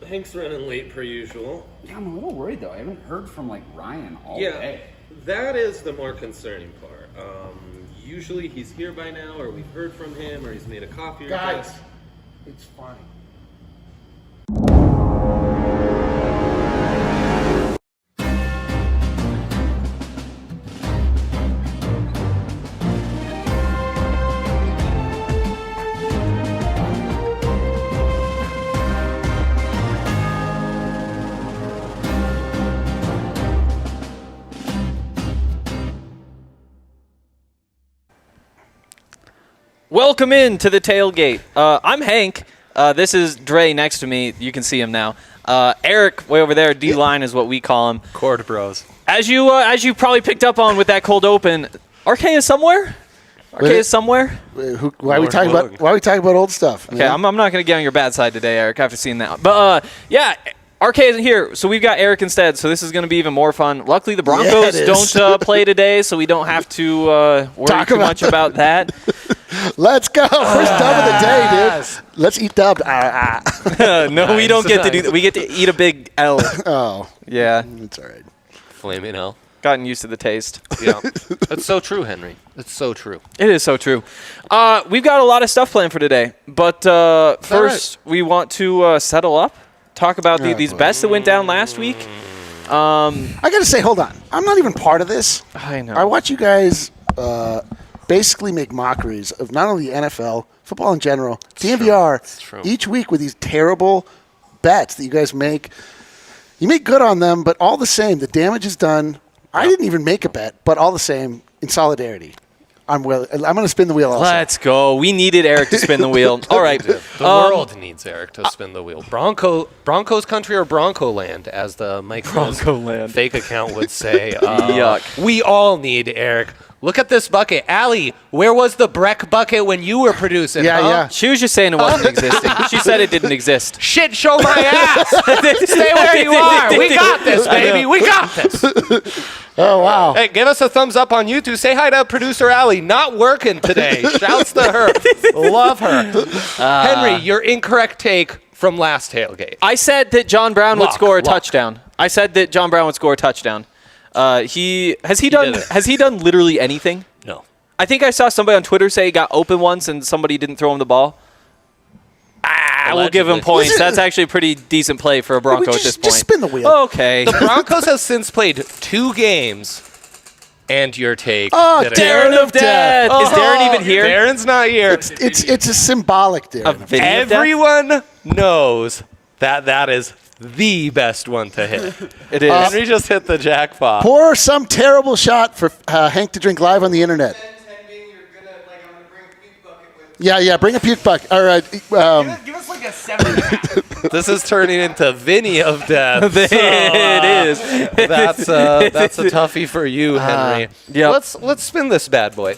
Hank's running late per usual. Yeah, I'm a little worried though. I haven't heard from Ryan all Yeah, day. that is the more concerning part. Usually he's here by now, or we've heard from him, or he's made a coffee request. Guys, it's fine. Welcome in to the Tailgate. I'm Hank. This is Dre next to me. You can see him now. Eric, way over there, D-line is what we call him. Cord bros. As you probably picked up on with that cold open, RK is somewhere? RK is somewhere? Why are we talking about old stuff? Okay, I'm not going to get on your bad side today, Eric, after seeing that. But, yeah, RK isn't here, so we've got Eric instead, so this is going to be even more fun. Luckily, the Broncos don't play today, so we don't have to worry too much about that. Let's go. First dub of the day, dude. Let's eat dub. No, we don't get to do that. We get to eat a big L. Oh. Yeah. It's all right. Flaming hell. Gotten used to the taste. Yeah. That's so true, Henry. It's so true. It is so true. We've got a lot of stuff planned for today, but first we want to settle up, talk about these bets that went down last week. I got to say, hold on. I'm not even part of this. I know. I watch you guys basically make mockeries of not only the NFL, football in general, DNVR, each week with these terrible bets that you guys make. You make good on them, but all the same, the damage is done. I didn't even make a bet, but all the same, in solidarity, I'm going to spin the wheel also. Let's go. We needed Eric to spin the wheel. All right. The world needs Eric to spin the wheel. Broncos country or Bronco land, as the Mike fake account would say. Yuck. We all need Eric. Look at this bucket. Allie, where was the Breck bucket when you were producing? Yeah. She was just saying it wasn't existing. She said it didn't exist. Shit, show my ass. Stay where you are. We got this, baby. We got this. Oh, wow. Hey, give us a thumbs up on YouTube. Say hi to producer Allie. Not working today. Shouts to her. Love her. Henry, your incorrect take from last tailgate. I said that John Brown would score a touchdown. Has he done literally anything? No. I think I saw somebody on Twitter say he got open once and somebody didn't throw him the ball. We'll give him points. That's actually a pretty decent play for a Bronco at this point. Just spin the wheel. Okay. The Broncos have since played 2 games. And your take. Oh, Darren of Death. Is Darren even here? Darren's not here. It's a symbolic Darren. Everyone knows that is the best one to hit. It is. Henry just hit the jackpot. Pour some terrible shot for Hank to drink live on the internet. Yeah, bring a puke bucket. All right. Give us like a 7.5. This is turning into Vinny of Death. It is. That's a toughie for you, Henry. Yep. Let's spin this bad boy.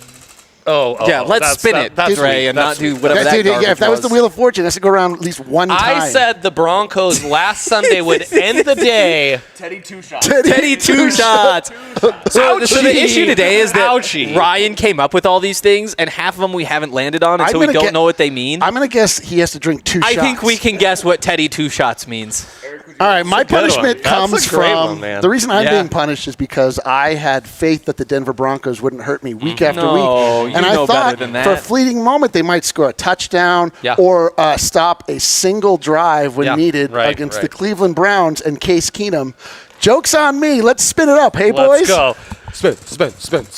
Oh, let's spin it, Ray, and not do whatever that garbage if that was the Wheel of Fortune, it has to go around at least one time. I said the Broncos last Sunday would end the day. Teddy 2 shots. Teddy 2 shots. So the issue today is that Ryan came up with all these things, and half of them we haven't landed on, and so we don't know what they mean. I'm going to guess he has to drink 2 shots. I think we can guess what Teddy 2 shots means. All right, my punishment comes from the reason I'm being punished is because I had faith that the Denver Broncos wouldn't hurt me week after week. And I thought for a fleeting moment they might score a touchdown or stop a single drive when needed against the Cleveland Browns and Case Keenum. Joke's on me. Let's spin it up. Hey, boys. Let's go. Spin.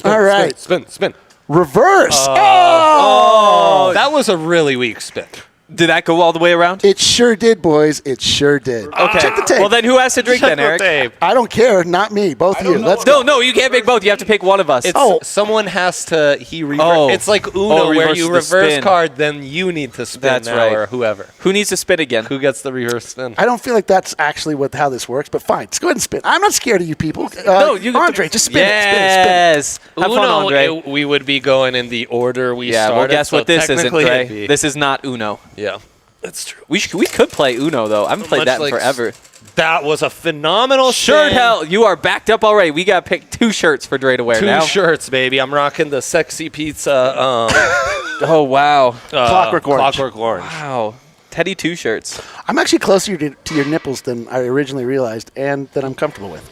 All right. Spin. Reverse. That was a really weak spin. Did that go all the way around? It sure did, boys. It sure did. Okay. Check the tape. Well, then who has to drink then, Eric? I don't care. Not me. Both of you. Let's go. No, you can't pick both. You have to pick one of us. Someone has to. It's like Uno, where you reverse card, then you need to spin or whoever. Who needs to spin again? Who gets the reverse spin? I don't feel like that's actually how this works, but fine. Let's go ahead and spin. I'm not scared of you people. Andre, just spin it. Yes. Have fun, Andre. We would be going in the order we started. Well, guess what this isn't, Dre? This is not Uno. Yeah. That's true. We could play Uno, though. I haven't played that in forever. That was a phenomenal shirt. Hell, you are backed up already. We got to pick 2 shirts for Dre to wear now. 2 shirts, baby. I'm rocking the Sexy Pizza. Oh, wow. Clockwork Orange. Clockwork Orange. Wow. Teddy 2 shirts. I'm actually closer to your nipples than I originally realized and that I'm comfortable with.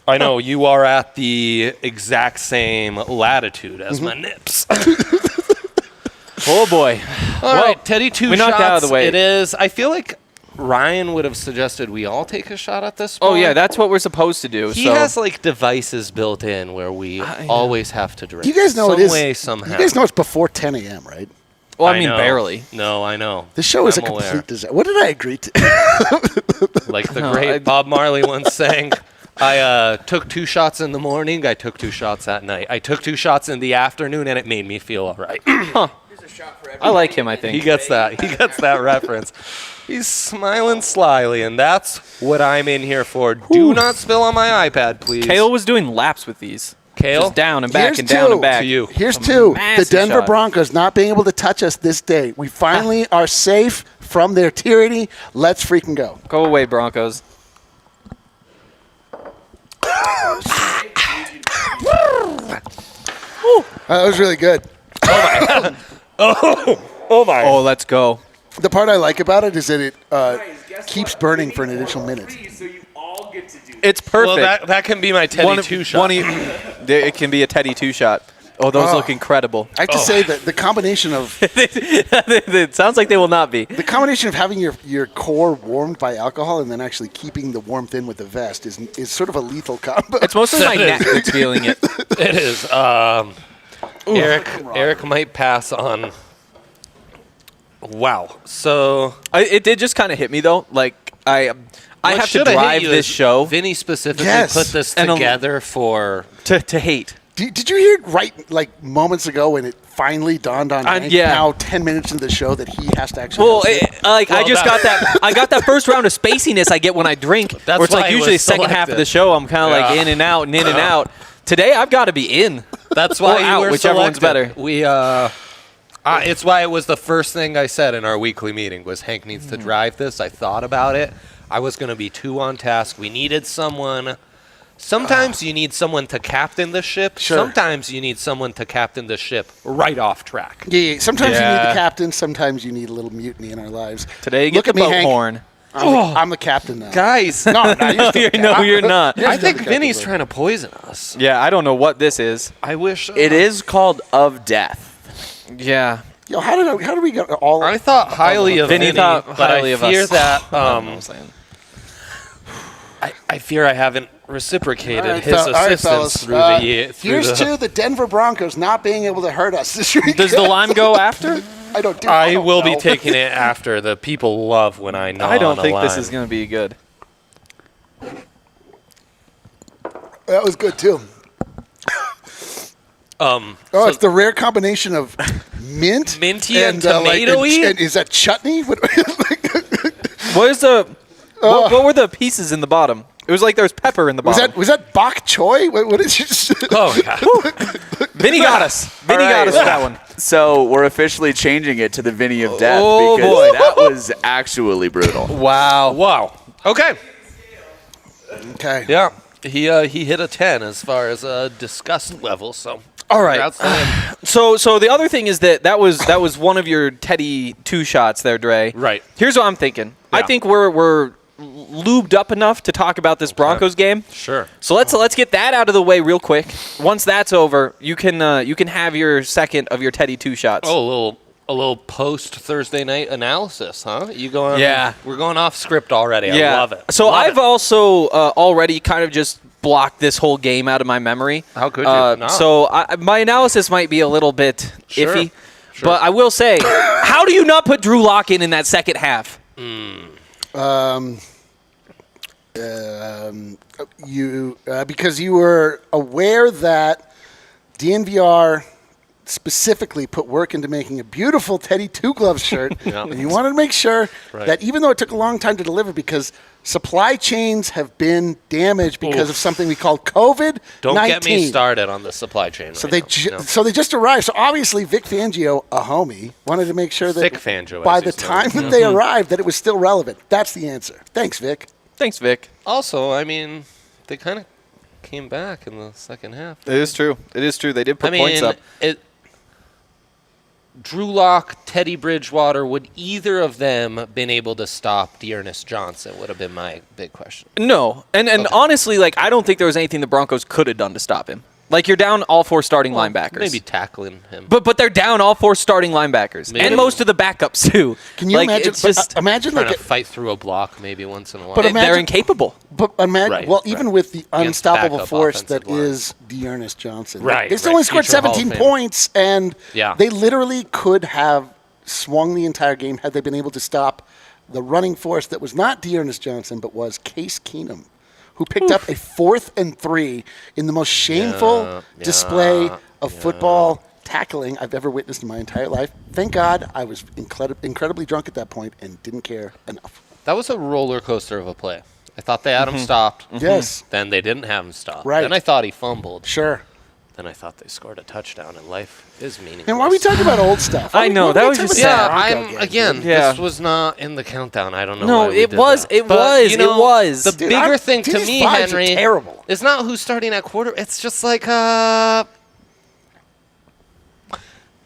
I know. You are at the exact same latitude as my nips. Oh, boy. All right, Teddy 2 we shots. knocked it out of the way. It is. I feel like Ryan would have suggested we all take a shot at this one. Oh, yeah, that's what we're supposed to do. He so. has like devices built in where we always have to drink. You guys know Some it is. way, somehow. You guys know it's before 10 a.m., right? Well, I mean, know. barely. No, I know. The show is a I'm aware. complete disaster. What did I agree to? Like the great Bob Marley once sang, I took 2 shots in the morning, I took 2 shots at night. I took 2 shots in the afternoon, and it made me feel all right. I like him, I think. He gets that. He gets that reference. He's smiling slyly, and that's what I'm in here for. Do not spill on my iPad, please. Kale was doing laps with these. Kale? Just down and back Here's and down two. and back. To you. Here's 2. The massive Denver shot. Broncos not being able to touch us this day. We finally are safe from their tyranny. Let's freaking go. Go away, Broncos. That was really good. Oh my. Oh, let's go. The part I like about it is that it keeps burning for an additional minute. It's perfect. Well, that can be my Teddy 2 shot. It can be a Teddy 2 shot. Oh, those look incredible. I have to say that the combination of It sounds like they will not be. having your core warmed by alcohol and then actually keeping the warmth in with the vest is sort of a lethal combo. It's mostly my neck that's feeling it. It is. Eric might pass on. Wow. So It did just kind of hit me, though. Like, I have to drive this show Vinny specifically Yes. put this And together for. to hate. Did you hear right like moments ago when it finally dawned on Hank yeah. now 10 minutes into the show that he has to actually Well, host it? I just got that. I got that first round of spaciness I get when I drink. That's where it's why like it usually the was second half of selected. the show, I'm kind of like Yeah. in and out and in and out. Today, I've got to be in. That's why Or you out, were whichever one's selected. better. We it's why it was the first thing I said in our weekly meeting was Hank needs to drive this. I thought about it. I was going to be 2 on task. We needed someone. Sometimes you need someone to captain the ship. Sure. Sometimes you need someone to captain the ship right off track. Yeah, sometimes you need Yeah. the captain. Sometimes you need a little mutiny in our lives. Today, you Look get at the me, boat Hank. horn. I'm the captain now. Guys, No, I'm not. You're not. I think Vinny's trying to poison us. Yeah, I don't know what this is. I wish It is called Of Death. Yeah. Yo, how did we get all? I thought highly of Vinny Vinny, thought but highly I of fear us. that I'm saying. I fear I haven't reciprocated All right, his all right, assistance fellas. through the year. Here's to the Denver Broncos not being able to hurt us this week. Does the lime go after? I don't. I will be know. taking it after. The people love when I know. I don't think this is going to be good. That was good too. So It's the rare combination of mint, Minty and like, tomatoey? and is that chutney? What what were the pieces in the bottom? It was like there was pepper in the bottom. was that bok choy? What is it? oh god. Vinny got us. Vinny All got right. us with that one. So we're officially changing it to the Vinny of Death Oh, because boy. that was actually brutal. Wow. Okay. Okay. Yeah. He hit a 10 as far as disgust level. So All right. congrats to him. So the other thing is that was one of your Teddy 2 shots there, Dre. Right. Here's what I'm thinking. I Yeah. think we're lubed up enough to talk about this Broncos game. Sure. So let's get that out of the way real quick. Once that's over, you can have your second of your Teddy 2 shots. Oh, a little post Thursday night analysis, huh? You going? Yeah. We're going off script already. yeah. I love it. So Love I've it. also already kind of just blocked this whole game out of my memory. How could you? No. So my analysis might be a little bit Sure. iffy, Sure. but I will say, how do you not put Drew Lock in that second half? Because you were aware that DNVR specifically put work into making a beautiful Teddy Two Gloves shirt, Yeah. and you wanted to make sure Right. that even though it took a long time to deliver, because supply chains have been damaged because of something we call COVID-19. Don't get me started on the supply chain. So right they now. No. so they just arrived. So obviously Vic Fangio, a homie, wanted to make sure that Thick Fangio, by as the he's time known. that they arrived, that it was still relevant. That's the answer. Thanks, Vic. Thanks, Vic. Also, I mean, they kind of came back in the second half. It is true. It is true. They did put I mean, points up. Drew Lock, Teddy Bridgewater, would either of them been able to stop Dearness Johnson? Would have been my big question. No. And honestly, like, I don't think there was anything the Broncos could have done to stop him. Like, you're down all 4 starting linebackers. Maybe tackling him. But they're down all 4 starting linebackers. Maybe. And most of the backups, too. Can you imagine? Imagine trying like to fight through a block maybe once in a while. But they're incapable. But imagine, even with the unstoppable backup force that offensive line. is Dearness Johnson. Right, They still right. only scored Future Hall of 17 Famer. points, and they literally could have swung the entire game had they been able to stop the running force that was not Dearness Johnson, but was Case Keenum, who picked up a 4th and 3 in the most shameful display of football tackling I've ever witnessed in my entire life. Thank God I was incredibly drunk at that point and didn't care enough. That was a roller coaster of a play. I thought they had him stopped. Yes. Then they didn't have him stopped. Right. Then I thought he fumbled. Sure. Then I thought they scored a touchdown, and life is meaningless. And why are we talking about old stuff? I know, that was just Yeah, sad. this was not in the countdown. I don't know. No, why we it did was. that. It But, was. you know, It was. The Dude, bigger thing to these me, vibes are Henry, terrible. is not who's starting at quarter. It's just like they're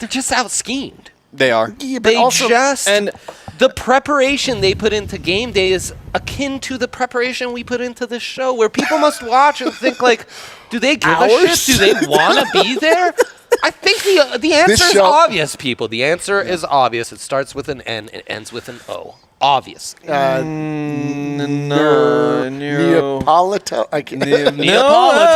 just out schemed. They are. Yeah, but They also, and the preparation they put into game day is akin to the preparation we put into this show, where people must watch and think like, do they give a shit? Do they want to be there? I think the answer is obvious, people. The answer is obvious. It starts with an N. It ends with an O. Obvious. Neapolito. Nero?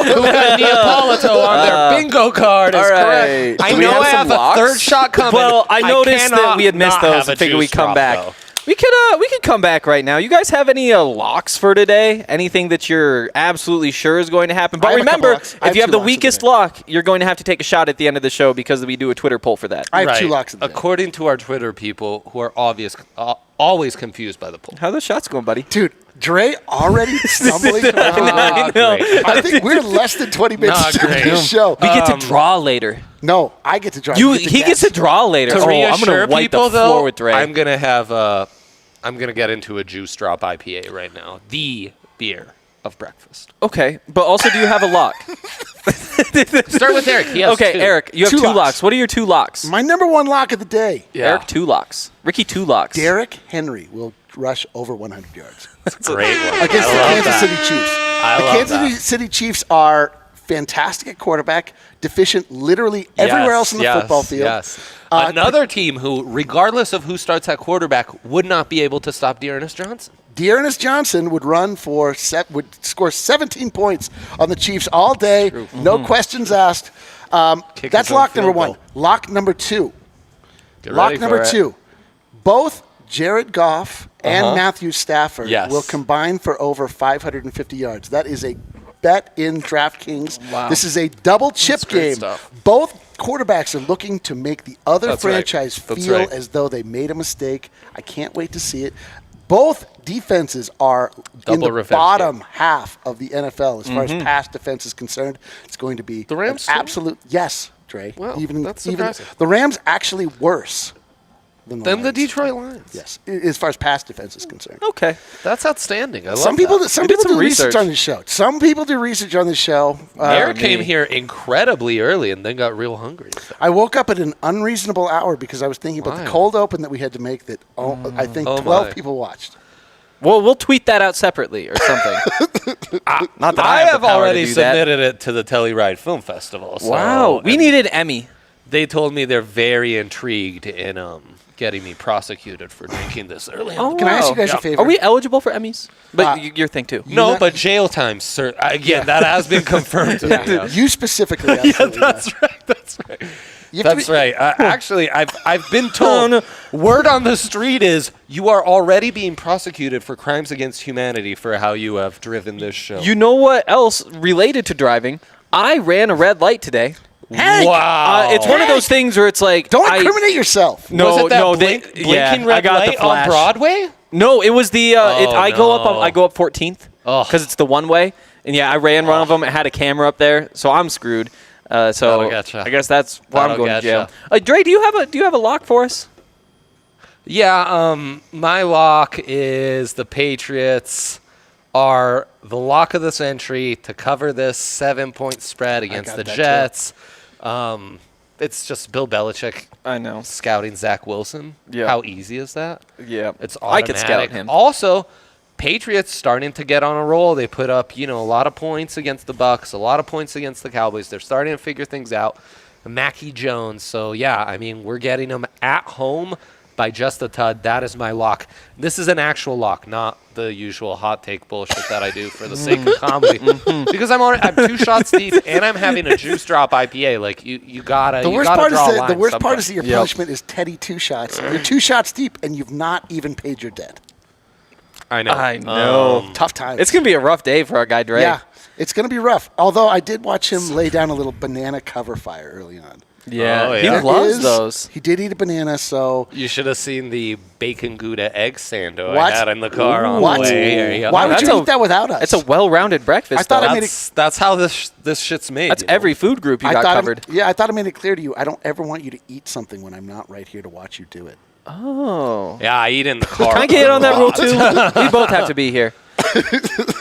Who had Neapolito on their bingo card is correct. I know I have a third shot coming. Well, I noticed that we had missed those. I figured we'd come back. We could come back right now. You guys have any locks for today? Anything that you're absolutely sure is going to happen? But remember, if you have the weakest lock, you're going to have to take a shot at the end of the show because we do a Twitter poll for that. I have 2 locks. According to our Twitter people, who are always confused by the poll. How are those shots going, buddy? Dude, Dre already stumbling around. I know. I think we're less than 20 minutes into this show. We get to draw later. No, I get to draw. He gets to draw later. To I'm going to wipe people, the floor with Dre. I'm going to get into a juice drop IPA right now. The beer of breakfast. Okay, but also, do you have a lock? Start with Eric. He has 2. Eric, you have 2 locks. What are your 2 locks? My number 1 lock of the day. Yeah. Eric, 2 locks. Ricky, 2 locks. Derrick Henry will rush over 100 yards. That's a great one. Against the Kansas City Chiefs. The Kansas City Chiefs are fantastic at quarterback, deficient literally everywhere else in the football field. Yes. Another team who, regardless of who starts at quarterback, would not be able to stop Dearness Johnson. Dearness Johnson would would score 17 points on the Chiefs all day, no questions asked. That's lock number 1. Lock number 2. Lock number 2. Both Jared Goff and Matthew Stafford will combine for over 550 yards. That is a bet in DraftKings. Wow. This is a double chip game. Both quarterbacks are looking to make the other franchise feel as though they made a mistake. I can't wait to see it. Both defenses are in the bottom half of the NFL as far as pass defense is concerned. It's going to be the Rams an absolute yes, Dre. Well, that's surprising. The Rams actually worse than the Detroit Lions. Yes, as far as pass defense is concerned. Okay, that's outstanding. I love some people. That. Some people do research on this show. Some people do research on this show. Eric came here incredibly early and then got real hungry. I woke up at an unreasonable hour because I was thinking about the cold open that we had to make. That I think 12 people watched. Well, we'll tweet that out separately or something. Not that I have already submitted it to the Telluride Film Festival. So, wow, we needed Emmy. They told me they're very intrigued in getting me prosecuted for drinking this early. Oh, Can I ask you guys a favor? Are we eligible for Emmys? But your thing too. No, but jail time, sir. Again, that has been confirmed to me. Yes. You specifically. Yeah, that's right. That's right. That's right. Actually, I've been told. Word on the street is you are already being prosecuted for crimes against humanity for how you have driven this show. You know what else related to driving? I ran a red light today. Hank! Wow. It's one of those things where it's like don't incriminate yourself. No, was it that blinking red light on Broadway? No, it was the. I go up 14th because it's the one way, and I ran one of them. It had a camera up there, so I'm screwed. So I guess that's why I'm going to jail. Dre, do you have a lock for us? Yeah, my lock is the Patriots are the lock of the century to cover this 7-point spread against the Jets. They it's just Bill Belichick. I know. Scouting Zach Wilson. Yeah. How easy is that? Yeah. It's I automatic. could scout him. Also, Patriots starting to get on a roll. They put up, a lot of points against the Bucks, a lot of points against the Cowboys. They're starting to figure things out. Mackie Jones. So, yeah, I mean, we're getting them at home by just a tud. That is my lock. This is an actual lock, not the usual hot take bullshit that I do for the sake of comedy. Because I'm 2 shots deep and I'm having a juice drop IPA. Like you gotta. The worst part is that your punishment is Teddy 2 shots. You're 2 shots deep and you've not even paid your debt. I know. Tough time. It's gonna be a rough day for our guy Dre. Yeah, it's gonna be rough. Although I did watch him lay down a little banana cover fire early on. Yeah, Oh, he yeah. loves those. He did eat a banana, so You should have seen the bacon Gouda egg sando What? I had in the car on What? the way here. Why would That's you a- eat that without us? It's a well-rounded breakfast. I thought though. I made That's how this shit's made. That's every food group you got covered. I thought I made it clear to you. I don't ever want you to eat something when I'm not right here to watch you do it. Oh. Yeah, I eat in the car. Can I get in on that rule too? We both have to be here.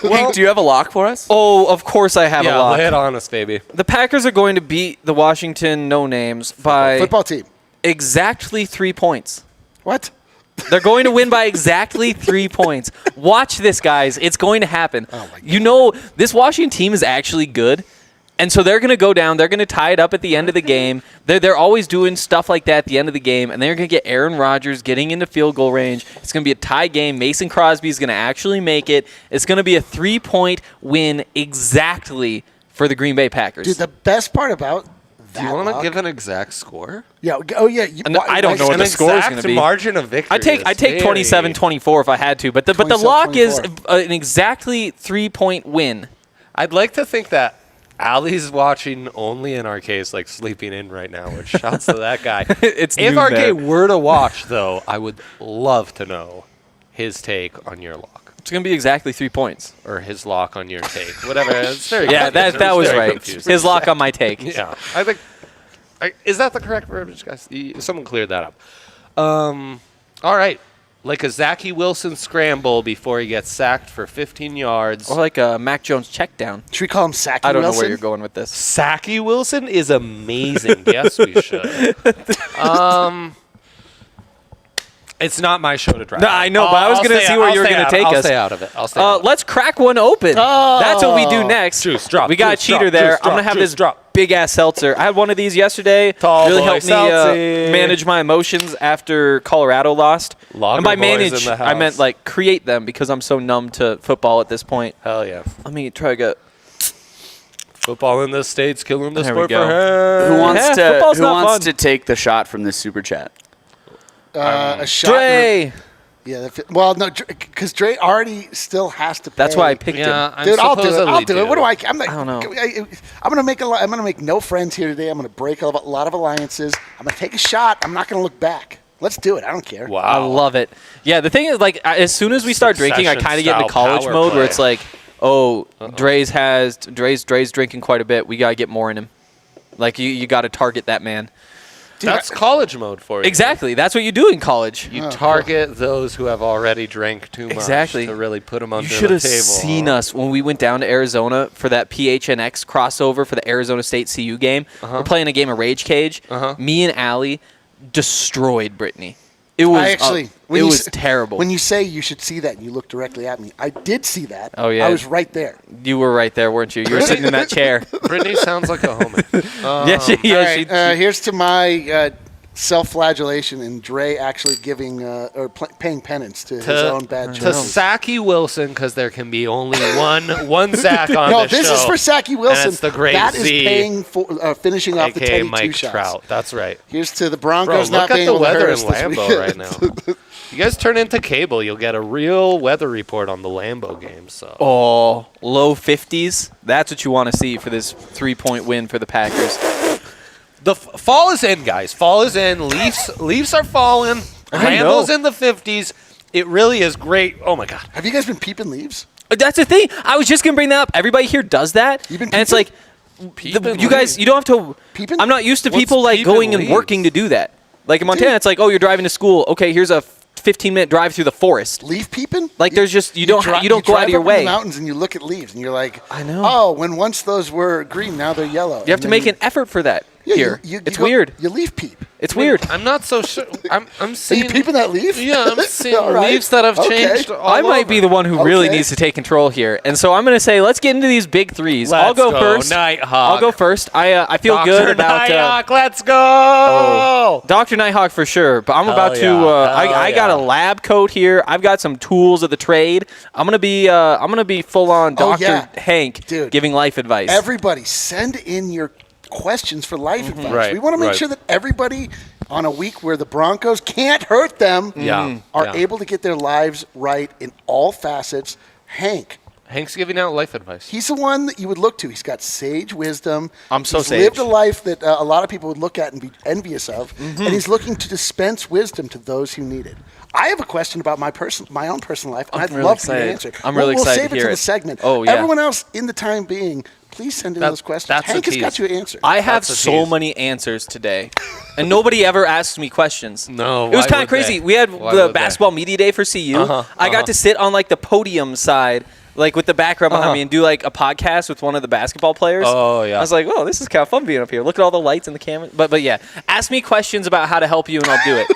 Hank, do you have a lock for us? Oh, of course I have a Yeah, lock. lay it on us, baby. The Packers are going to beat the Washington No-Names by Football team. exactly 3 points. What? They're going to win by exactly 3 points. Watch this, guys. It's going to happen. Oh my God. This Washington team is actually good. And so they're going to go down. They're going to tie it up at the end of the game. They're always doing stuff like that at the end of the game. And they're going to get Aaron Rodgers getting into field goal range. It's going to be a tie game. Mason Crosby is going to actually make it. It's going to be a 3-point win exactly for the Green Bay Packers. Dude, the best part about that Do you want to lock- give an exact score? Yeah. Oh, yeah. And I don't know what An the score is exact going to be. margin of victory. I take is 27-24 if I had to. But the 27-24. lock is an exactly 3-point win. I'd like to think that Ali's watching only in our case, like sleeping in right now, which shouts to that guy. It's If noon RK there. were to watch, though, I would love to know his take on your lock. It's going to be exactly 3 points. Or his lock on your take. Whatever. It's very Yeah, confusing. that It's was very right. confusing. His lock on my take. Yeah. I think. Is that the correct verbiage, guys? Someone cleared that up. All right. Like a Zachy Wilson scramble before he gets sacked for 15 yards. Or like a Mac Jones check down. Should we call him Sacky I don't Wilson? know where you're going with this. Zachy Wilson is amazing. Yes, we should. It's not my show to drive. No, I know, but I was going to see where you were going to take I'll us. stay out of it. I'll stay out of it. Let's crack one open. That's what we do next. Juice drop, We got juice a cheater drop, there. juice I'm going to drop, have juice this drop. big-ass seltzer. I had one of these yesterday. Tall really boy helped me seltzy. manage my emotions after Colorado lost. Lager And by boys in manage, the I house. meant like create them because I'm so numb to football at this point. Hell yeah. Let me try to get... Football in this state's killing the There we sport go. for him. football's not fun. to take the shot from this super chat? A shot. Dre! Yeah. Well, no, because Dre already still has to pay. That's why I picked him. Dude, I'll do it. I'll do it. What do I? I'm don't know. I'm gonna make I'm gonna make no friends here today. I'm gonna break a lot of alliances. I'm gonna take a shot. I'm not gonna look back. Let's do it. I don't care. Wow. I love it. Yeah, the thing is, like, as soon as we start drinking, I kind of get into college Power mode play. where it's like, oh, Dre's drinking quite a bit. We gotta get more in him. Like, you got to target that man. That's college mode for you. Exactly. That's what you do in college. You target those who have already drank too much Exactly. to really put them under You the should table. have seen us when we went down to Arizona for that PHNX crossover for the Arizona State CU game. We're playing a game of Rage Cage. Me and Allie destroyed Brittany. It was it was terrible. When you say you should see that, and you look directly at me. I did see that. Oh, yeah. I was right there. You were right there, weren't you? You were sitting in that chair. Brittany sounds like a homie. Yeah, she, All right, here's to my self-flagellation and Dre actually giving paying penance to his own bad To choices. Zachy Wilson, because there can be only one Zach on No, this show. is for Zachy Wilson. And it's the great that is Z, paying for finishing off the a.k.a. Teddy Mike 2 shots. Trout. That's right. Here's to the Bro, Broncos not look at being the able to hurt weather in us this Lambeau weekend. right now. You guys turn into cable, you'll get a real weather report on the Lambeau game. So. Oh, low 50s. That's what you want to see for this 3-point win for the Packers. The fall is in, guys. Fall is in. Leafs are falling. I know. Lambeau's in the 50s. It really is great. Oh, my God. Have you guys been peeping leaves? That's the thing. I was just going to bring that up. Everybody here does that. You've been and it's peeping? like, you guys, you don't have to. Peeping? I'm not used to What's people like peeping going and leaves? working to do that. Like in Montana, it's like, oh, you're driving to school. Okay, here's a 15-minute drive through the forest. Leaf peeping? Like there's just you don't go out of drive your up in way. the mountains and you look at leaves and you're like, I know. Oh, when once those were green, now they're yellow. You have to make an effort for that. here. It's weird. You leaf peep. It's weird. I'm not so sure. I'm Are seeing. you peeping that leaf? Yeah, I'm seeing All right. leaves that have changed. I might be the one who really Okay. needs to take control here, and so I'm going to say let's get into these big threes. I'll go first. Nighthawk. I'll go first. I feel good about Nighthawk, let's go. Dr. Nighthawk for sure, but I'm about to. I got a lab coat here. I've got some tools of the trade. I'm gonna be full on Dr. Hank giving life advice. Everybody, send in your questions for life advice. Right, We want to make sure that everybody on a week where the Broncos can't hurt them are able to get their lives right in all facets. Hank's giving out life advice. He's the one that you would look to. He's got sage wisdom. He's lived a life that a lot of people would look at and be envious of, and he's looking to dispense wisdom to those who need it. I have a question about my own personal life, and I'd love for you to answer. I'm really excited We'll save to it hear to it. the segment. Oh, yeah. Everyone else, in the time being, please send in those questions. Hank has got you an answer. I have so many answers today, and nobody ever asks me questions. No, it was why kind of would crazy. they? We had Why the would they? basketball media day for CU. I got to sit on like the podium side, like with the background behind me, and do like a podcast with one of the basketball players. Oh, yeah. I was like, oh, this is kind of fun being up here. Look at all the lights and the camera. But yeah, ask me questions about how to help you, and I'll do it.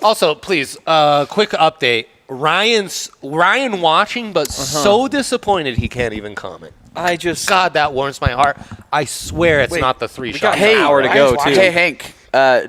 Also, please, quick update. Ryan watching, but so disappointed he can't even comment. God, that warms my heart. I swear it's not the 3 shot. got an hour to go, too. Hey, Hank,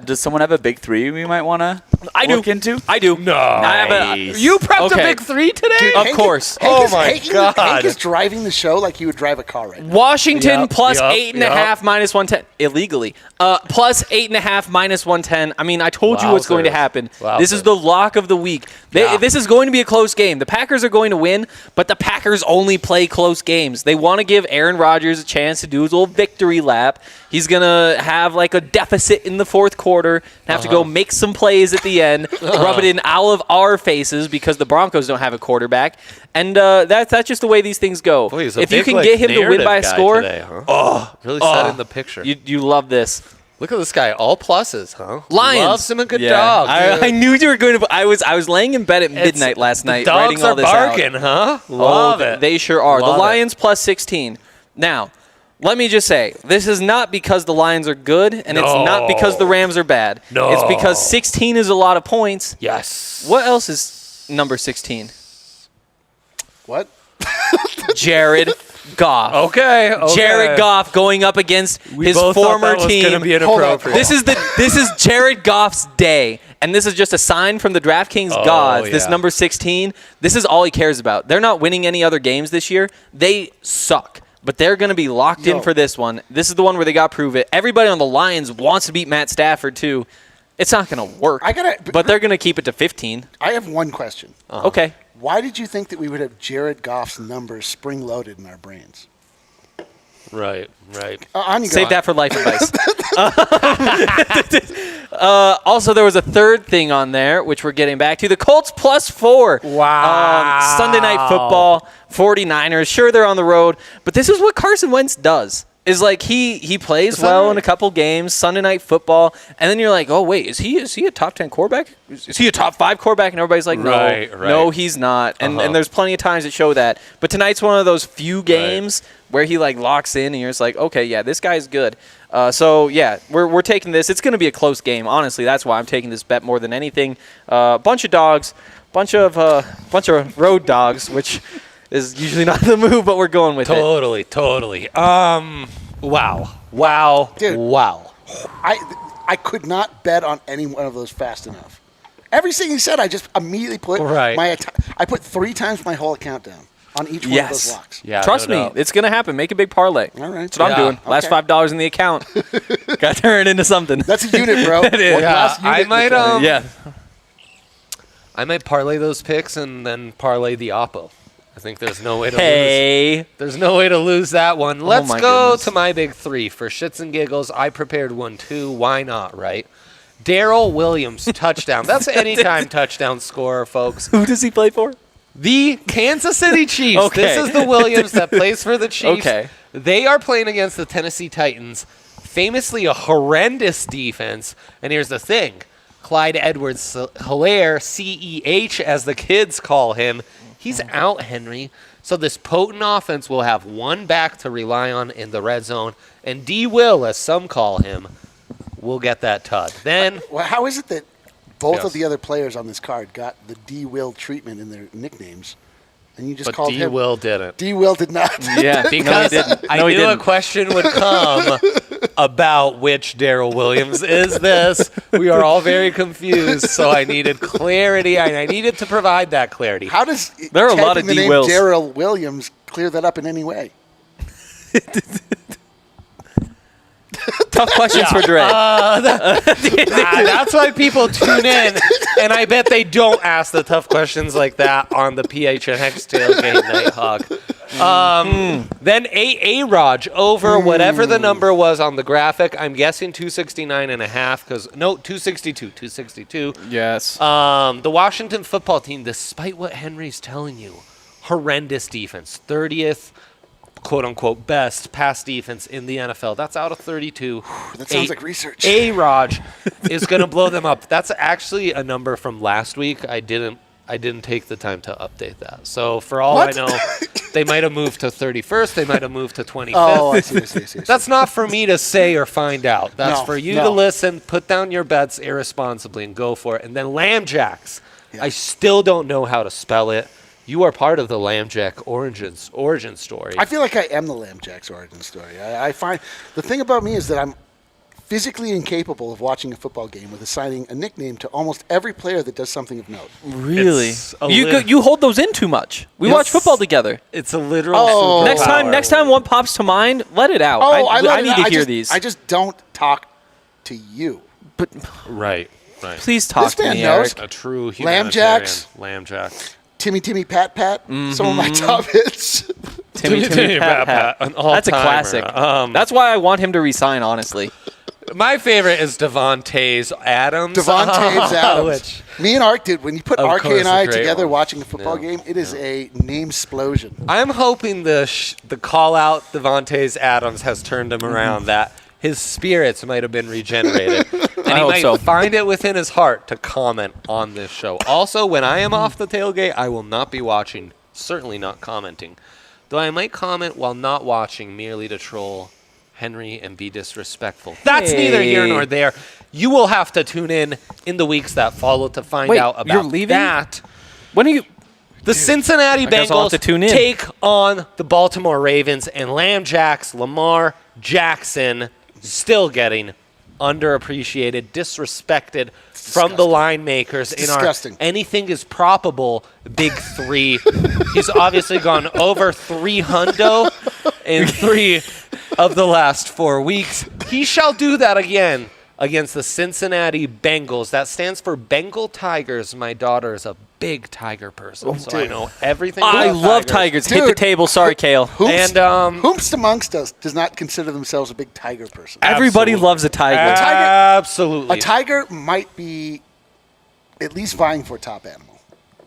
does someone have a big three we might want to look into? I do. Nice. You prepped a big 3 today? Of course. Hank is driving the show like he would drive a car right now. Washington plus Yep. 8.5 minus 110 illegally. Plus 8.5 minus 110. I mean, I told you what's going to happen. This is the lock of the week. This is going to be a close game. The Packers are going to win, but the Packers only play close games. They want to give Aaron Rodgers a chance to do his little victory lap. He's going to have like a deficit in the fourth quarter and have to go make some plays at the end, rub it in all of our faces because the Broncos don't have a quarterback. And that's just the way these things go. Boy, if you can get him to win by a score, really set in the picture. you love this. Look at this guy, all pluses, huh? Lions. Loves him a good dog. I knew you were going to. I was laying in bed at midnight last night writing all this out. Dogs are barking, huh? Love it. They sure are. Love the Lions plus 16. Now, let me just say, this is not because the Lions are good, and it's not because the Rams are bad. No. It's because 16 is a lot of points. Yes. What else is number 16? What? Jared Goff. Okay. Jared Goff going up against his both former thought that was team. gonna be inappropriate. This is Jared Goff's day, and this is just a sign from the DraftKings gods. This number 16, this is all he cares about. They're not winning any other games this year. They suck, but they're going to be locked in for this one. This is the one where they got to prove it. Everybody on the Lions wants to beat Matt Stafford too. It's not going to work. But they're going to keep it to 15. I have one question. Okay. Why did you think that we would have Jared Goff's numbers spring-loaded in our brains? Right. Save that for life advice. Also, there was a third thing on there, which we're getting back to. The Colts plus 4. Wow. Sunday Night Football, 49ers. Sure, they're on the road, but this is what Carson Wentz does. Is like he plays well in a couple games, Sunday Night Football, and then you're like, oh wait, is he a top 10 quarterback? Is he a top 5 quarterback? And everybody's like, no, he's not. And there's plenty of times that show that. But tonight's one of those few games where he like locks in, and you're just like, okay, yeah, this guy's good. So yeah, we're taking this. It's going to be a close game. Honestly, that's why I'm taking this bet more than anything. Bunch of dogs, bunch of road dogs, which is usually not the move, but we're going with it. Totally. Wow. Dude. Wow. I could not bet on any one of those fast enough. Everything he said, I just immediately put I put 3 times my whole account down on each one of those locks. Yeah, Trust me, it's going to happen. Make a big parlay. All right. That's what I'm doing. Last $5 in the account. Got to turn it into something. That's a unit, bro. It is. I might I might parlay those picks and then parlay the oppo. I think there's no way to lose. There's no way to lose that one. Let's go to my big 3. For shits and giggles, I prepared one too. Why not, right? Darrell Williams, touchdown. That's anytime touchdown scorer, folks. Who does he play for? The Kansas City Chiefs. This is the Williams that plays for the Chiefs. They are playing against the Tennessee Titans, famously a horrendous defense. And here's the thing. Clyde Edwards-Helaire, CEH as the kids call him, he's out, Henry. So this potent offense will have one back to rely on in the red zone, and D. Will, as some call him, will get that tud. Then, well, how is it that both of the other players on this card got the D. Will treatment in their nicknames, and you just called him? But D. Will didn't. D. Will did not. Yeah, because I knew a question would come about which Darrell Williams is this. We are all very confused, so I needed clarity, and I needed to provide that clarity. How does there are a lot of the D. name Wills. Darrell Williams clear that up in any way? Tough questions for Dre. That's why people tune in, and I bet they don't ask the tough questions like that on the PHNX Tailgate Nighthawk. Then A-Raj over whatever the number was on the graphic. I'm guessing 269.5 because, no, 262. Yes. The Washington football team, despite what Henry's telling you, horrendous defense. 30th, quote-unquote, best pass defense in the NFL. That's out of 32. That sounds like research. A-Raj is going to blow them up. That's actually a number from last week. I didn't take the time to update that. So for all I know, they might have moved to 31st. They might have moved to 25th. Oh, I see. That's not for me to say or find out. That's for you to listen, put down your bets irresponsibly, and go for it. And then Lambjacks. Yeah. I still don't know how to spell it. You are part of the Lambjack origin story. I feel like I am the Lambjack's origin story. I find the thing about me is that I'm physically incapable of watching a football game with assigning a nickname to almost every player that does something of note. Really? You hold those in too much. We watch football together. It's a literal Next time one pops to mind, let it out. I need to hear these. I just don't talk to you. But Right. Please talk to me, knows. Eric. A true humanitarian. Lambjacks. Timmy Pat. Some of my top hits. Timmy Pat. That's a classic. That's why I want him to resign, honestly. My favorite is Devontae Adams. Adams. Me and Ark did. When you put RK and I together watching a football game, it is a name explosion. I'm hoping the call-out Devontae Adams has turned him around, that his spirits might have been regenerated. And he might find it within his heart to comment on this show. Also, when I am off the tailgate, I will not be watching, certainly not commenting. Though I might comment while not watching, merely to troll Henry and be disrespectful. That's neither here nor there. You will have to tune in the weeks that follow to find out about you're leaving? that. When are you? The Cincinnati Bengals tune in. take on the Baltimore Ravens, and Lambjacks, Lamar Jackson, still getting underappreciated, disrespected from the line makers in our anything is probable big three. He's obviously gone over 300 in 3 of the last 4 weeks. He shall do that again against the Cincinnati Bengals. That stands for Bengal Tigers. My daughter is a big tiger person, so I know everything about I love tigers. Hit the table. Sorry, Kale. Whomst amongst us does not consider themselves a big tiger person. Everybody loves a tiger. Absolutely. A tiger might be at least vying for top animal.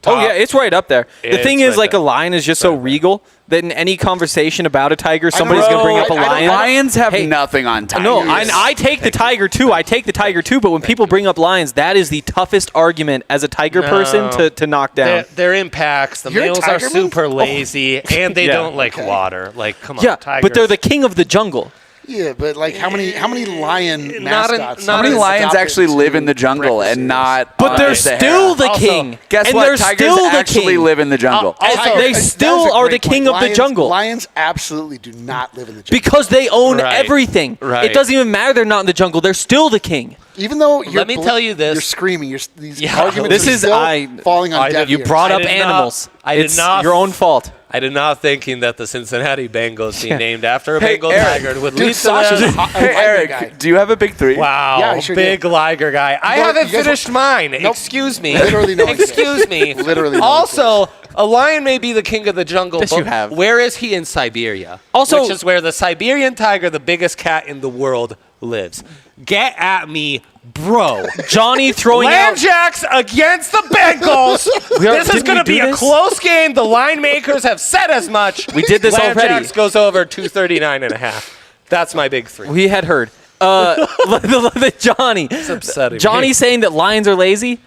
Oh, yeah, it's right up there. The thing is, like, a lion is just so regal that in any conversation about a tiger, somebody's going to bring up a lion. Lions have nothing on tigers. No, I take the tiger, too. But when people bring up lions, that is the toughest argument as a tiger person to knock down. They're in packs. The males are super lazy, and they don't like water. Like, come on, tigers. But they're the king of the jungle. Yeah, but like how many lion mascots? How many lions actually live in the jungle and not? But they're still the king. Guess what? Tigers actually live in the jungle. They still are the king of the jungle. Lions absolutely do not live in the jungle because they own everything. Right. It doesn't even matter they're not in the jungle. They're still the king. Even though let me tell you this, you're screaming. These arguments are still falling on deaf ears. You brought up animals. It's your own fault. I did not thinking that the Cincinnati Bengals being named after a Bengal tiger would lead to that. Hey, Eric, do you have a big three? Wow, yeah, sure big liger guy. I haven't finished mine. Nope. Excuse me. Literally no. Excuse me. Literally. Also, a lion may be the king of the jungle, yes, but where is he in Siberia? Also, which is where the Siberian tiger, the biggest cat in the world, lives. Get at me, bro. Johnny throwing out Lambjacks against the Bengals. This is going to be a close game. The line makers have said as much. We did this already. Lambjacks goes over 239.5. That's my big three. We had heard. Johnny. It's upsetting. Johnny saying that lions are lazy.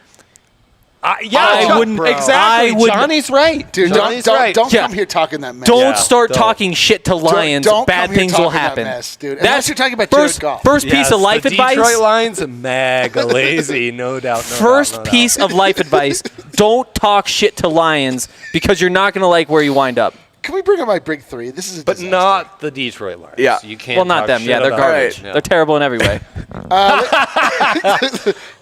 I wouldn't. Exactly. Johnny's right. Dude, don't come here talking that mess. Don't start talking shit to Lions. Bad things will happen. That mess, dude. Unless you're talking about Jared Goff. First piece of life advice. Detroit Lions, mega lazy, no doubt. First piece of life advice: don't talk shit to Lions because you're not going to like where you wind up. Can we bring up my big three? This is a disaster. But not the Detroit Lions. Yeah. You can't. Well, not them. Yeah, they're garbage. They're terrible in every way.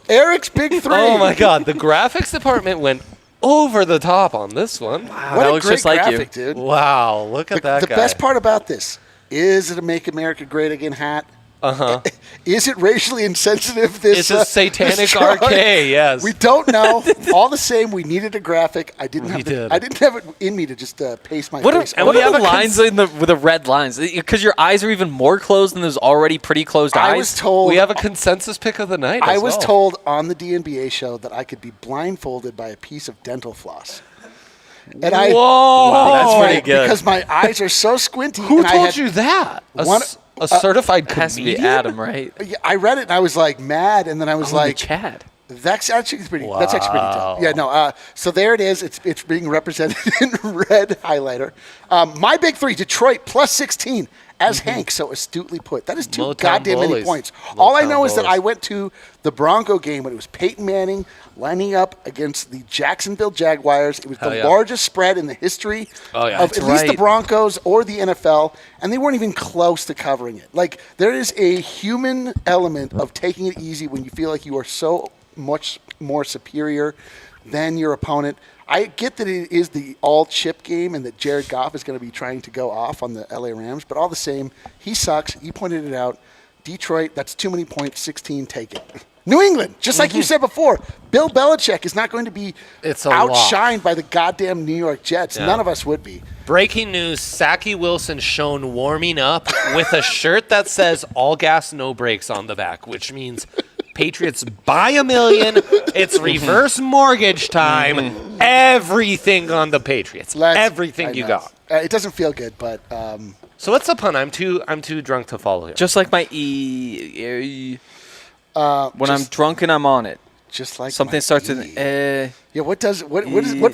Eric's big three. Oh my God, the graphics department went over the top on this one. Wow, what that a looks great just like graphic, you. dude. Wow, look at that The guy. best part about this, is it a Make America Great Again hat? Uh-huh. Is it racially insensitive? This It's a satanic this RK, drawing? yes. We don't know. All the same, we needed a graphic. I didn't have it in me to just paste my face. What are the lines with the red lines? Because your eyes are even more closed than those already pretty closed eyes. I was told. We have a consensus pick of the night. I was told on the DNVR show that I could be blindfolded by a piece of dental floss. And Whoa, that's pretty good. Because my eyes are so squinty. Who and told you that? A certified comedian? Has to be Adam, right? I read it and I was like mad, and then I was like, Chad. That's actually pretty. Wow. That's actually pretty tough. Yeah, no. So there it is. It's being represented in red highlighter. My big three: Detroit plus 16, as Hank so astutely put. That is too goddamn many points. All I know is that I went to the Bronco game when it was Peyton Manning lining up against the Jacksonville Jaguars. It was the largest spread in the history of at least the Broncos or the NFL, and they weren't even close to covering it. Like, there is a human element of taking it easy when you feel like you are so much more superior than your opponent. I get that it is the all-chip game and that Jared Goff is going to be trying to go off on the LA Rams, but all the same, he sucks. You pointed it out. Detroit, that's too many points, 16, take it. New England, just like you said before, Bill Belichick is not going to be outshined by the goddamn New York Jets. Yeah. None of us would be. Breaking news, Saki Wilson shown warming up with a shirt that says all gas, no brakes on the back, which means Patriots buy $1 million. It's reverse mortgage time. Everything on the Patriots. Everything you got. It doesn't feel good, but... So what's the pun? I'm too drunk to follow here. Just like my when I'm drunk and I'm on it. Just like something starts with yeah. What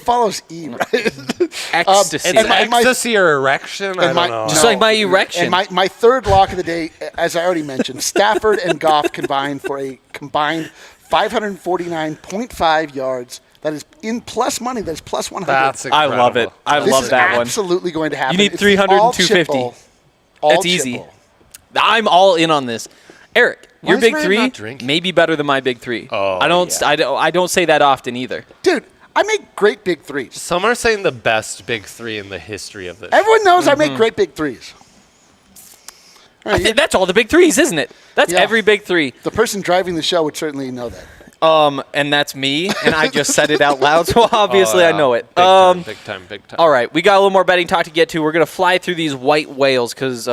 follows E? Right? Ecstasy. Ecstasy or erection? I don't know. Just like my erection. And my third lock of the day, as I already mentioned, Stafford and Goff combined for a combined 549.5 yards. That is in plus money. That is plus 100. That's incredible. I love it. I love that one. Absolutely going to happen. You need 300 and 250. That's easy. I'm all in on this. Eric, your big three may be better than my big three. Oh, I don't say that often either. Dude, I make great big threes. Some are saying the best big three in the history of this. Everyone knows I make great big threes. I think that's all the big threes, isn't it? That's every big three. The person driving the show would certainly know that. And that's me, and I just said it out loud, so obviously I know it. Big time. All right, we got a little more betting talk to get to. We're going to fly through these white whales because,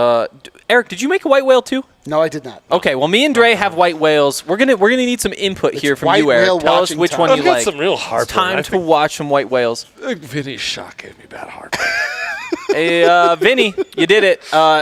Eric, did you make a white whale too? No, I did not. Okay, well, me and Dre have white whales. We're gonna need some input here from you, Eric. Tell us which one you like. Some real heartburn. It's time to watch some white whales. Vinny's shot gave me bad heartburn. Hey, Vinny, you did it.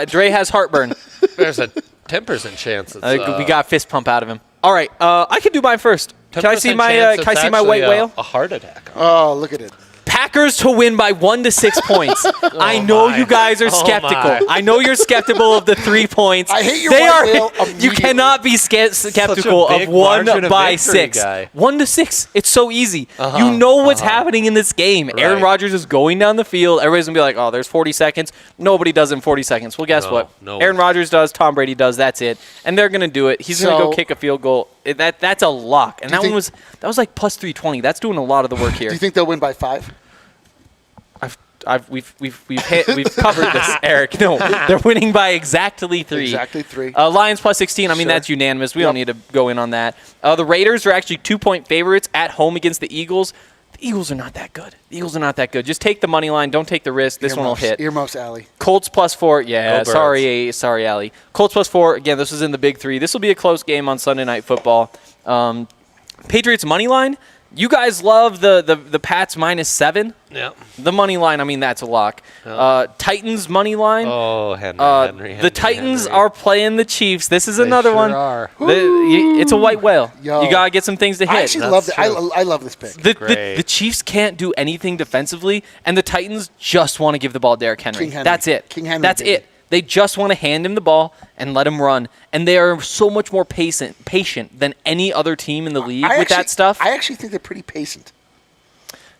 Dre has heartburn. There's a 10% chance. We got fist pump out of him. All right, I can do mine first. Can I see my white whale? A heart attack. Oh, look at it. Packers to win by 1 to 6 points. I know you guys are skeptical. I know you're skeptical of the 3 points. I hate your white whale immediately. You cannot be skeptical of 1 by 6. 1 to 6. It's so easy. You know what's happening in this game. Right. Aaron Rodgers is going down the field. Everybody's going to be like, oh, there's 40 seconds. Nobody does it in 40 seconds. Well, guess what? Aaron Rodgers does. Tom Brady does. That's it. And they're going to do it. He's going to go kick a field goal. That's a lock. And that was like plus 320. That's doing a lot of the work here. Do you think they'll win by 5? We've covered this, Eric. No, they're winning by exactly 3. Exactly 3. Lions plus 16. I mean, that's unanimous. We don't need to go in on that. The Raiders are actually 2-point favorites at home against the Eagles. The Eagles are not that good. Just take the money line. Don't take the risk. This one will hit. Earmuffs, Allie. Colts plus 4. Yeah, sorry, Allie. Colts plus 4. Again, this is in the big 3. This will be a close game on Sunday Night Football. Patriots money line. You guys love the Pats -7. Yeah. The money line, I mean, that's a lock. Titans money line. Oh, Henry. The Titans are playing the Chiefs. This is They another sure one. are. It's a white whale. Yo. You gotta get some things to hit. I actually love that. I love this pick. The Chiefs can't do anything defensively, and the Titans just want to give the ball to Derrick Henry. King Henry. That's it. King Henry, That's baby. it. They just want to hand him the ball and let him run. And they are so much more patient than any other team in the league with that stuff. I actually think they're pretty patient.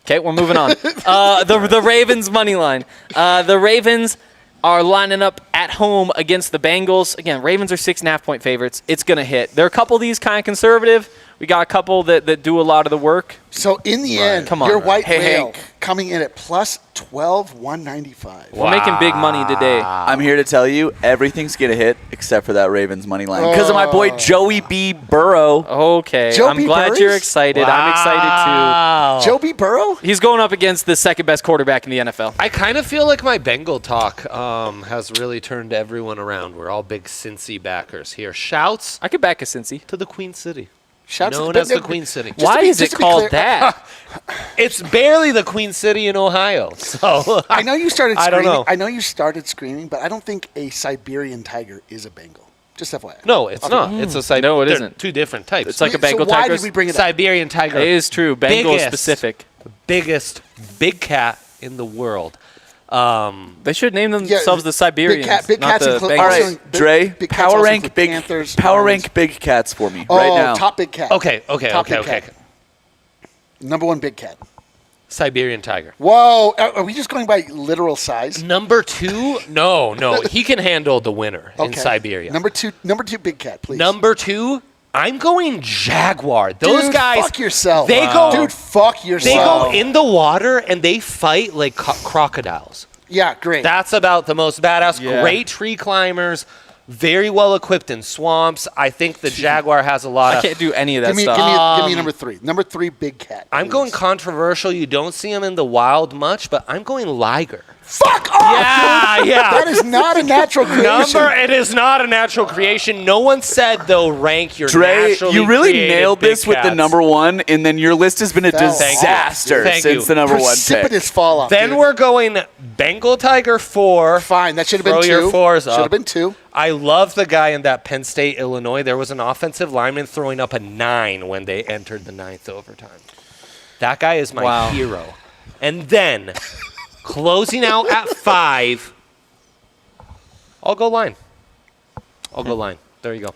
Okay, we're moving on. The Ravens money line. The Ravens are lining up at home against the Bengals. Again, Ravens are 6.5-point favorites. It's going to hit. There are a couple of these kind of conservative. We got a couple that do a lot of the work. So in the end, Come on. your white Hey, whale Hank. coming in at plus 12,195. We're making big money today. I'm here to tell you, everything's going to hit except for that Ravens money line. Because of my boy Joey B. Burrow. Okay, Joe I'm B. glad Burrows? you're excited. I'm excited Joe B. Burrow? too. He's going up against the second-best quarterback in the NFL. I kind of feel like my Bengal talk has really turned everyone around. We're all big Cincy backers here. Shouts I could back a Cincy. to the Queen City. Shouts Known to- as the Queen City. Why is it just to be called clear- that? It's barely the Queen City in Ohio. So I know you started I screaming. don't know. I know you started screaming, but I don't think a Siberian tiger is a Bengal. Just FYI. No, it's not. It's a Siberian. No, it they're isn't. Two different types. It's like a So Bengal why tiger. did we bring it up? Siberian tiger. It is true. Bengal Biggest. specific. Biggest big cat in the world. They should name themselves the Siberians, Big not cats the include. Bengals. All right, Dre, big cats power also rank include big Panthers, power Lions. rank big cats for me Oh, right now. top big cat. Okay. Top big cat. Number one big cat. Siberian tiger. Whoa, are we just going by literal size? Number two? No. He can handle the winner in Siberia. Number two big cat, please. Number two, I'm going jaguar. Those Dude, guys. fuck yourself. They go. Dude, fuck They yourself. go in the water and they fight like crocodiles. Yeah, great. That's about the most badass. Yeah. Great tree climbers. Very well equipped in swamps. I think the jaguar has a lot I of. can't do any of that give me stuff. number three. Number three big cat. I'm please. going controversial. You don't see him in the wild much, but I'm going liger. Fuck off! Yeah, dude. yeah. That is not a natural creation. It is not a natural creation. No one said they'll rank your Dre, naturally you really created nailed big this with the cats. number one, and then your list has been a Thank you. disaster Thank since you. the number one pick. Precipitous fall off. Then dude. we're going Bengal Tiger 4. Fine. That should have been Throw two. your fours Should up. have been two. I love the guy in that Penn State, Illinois. There was an offensive lineman throwing up a 9 when they entered the 9th overtime. That guy is my hero. And then, closing out at 5, I'll go line. There you go.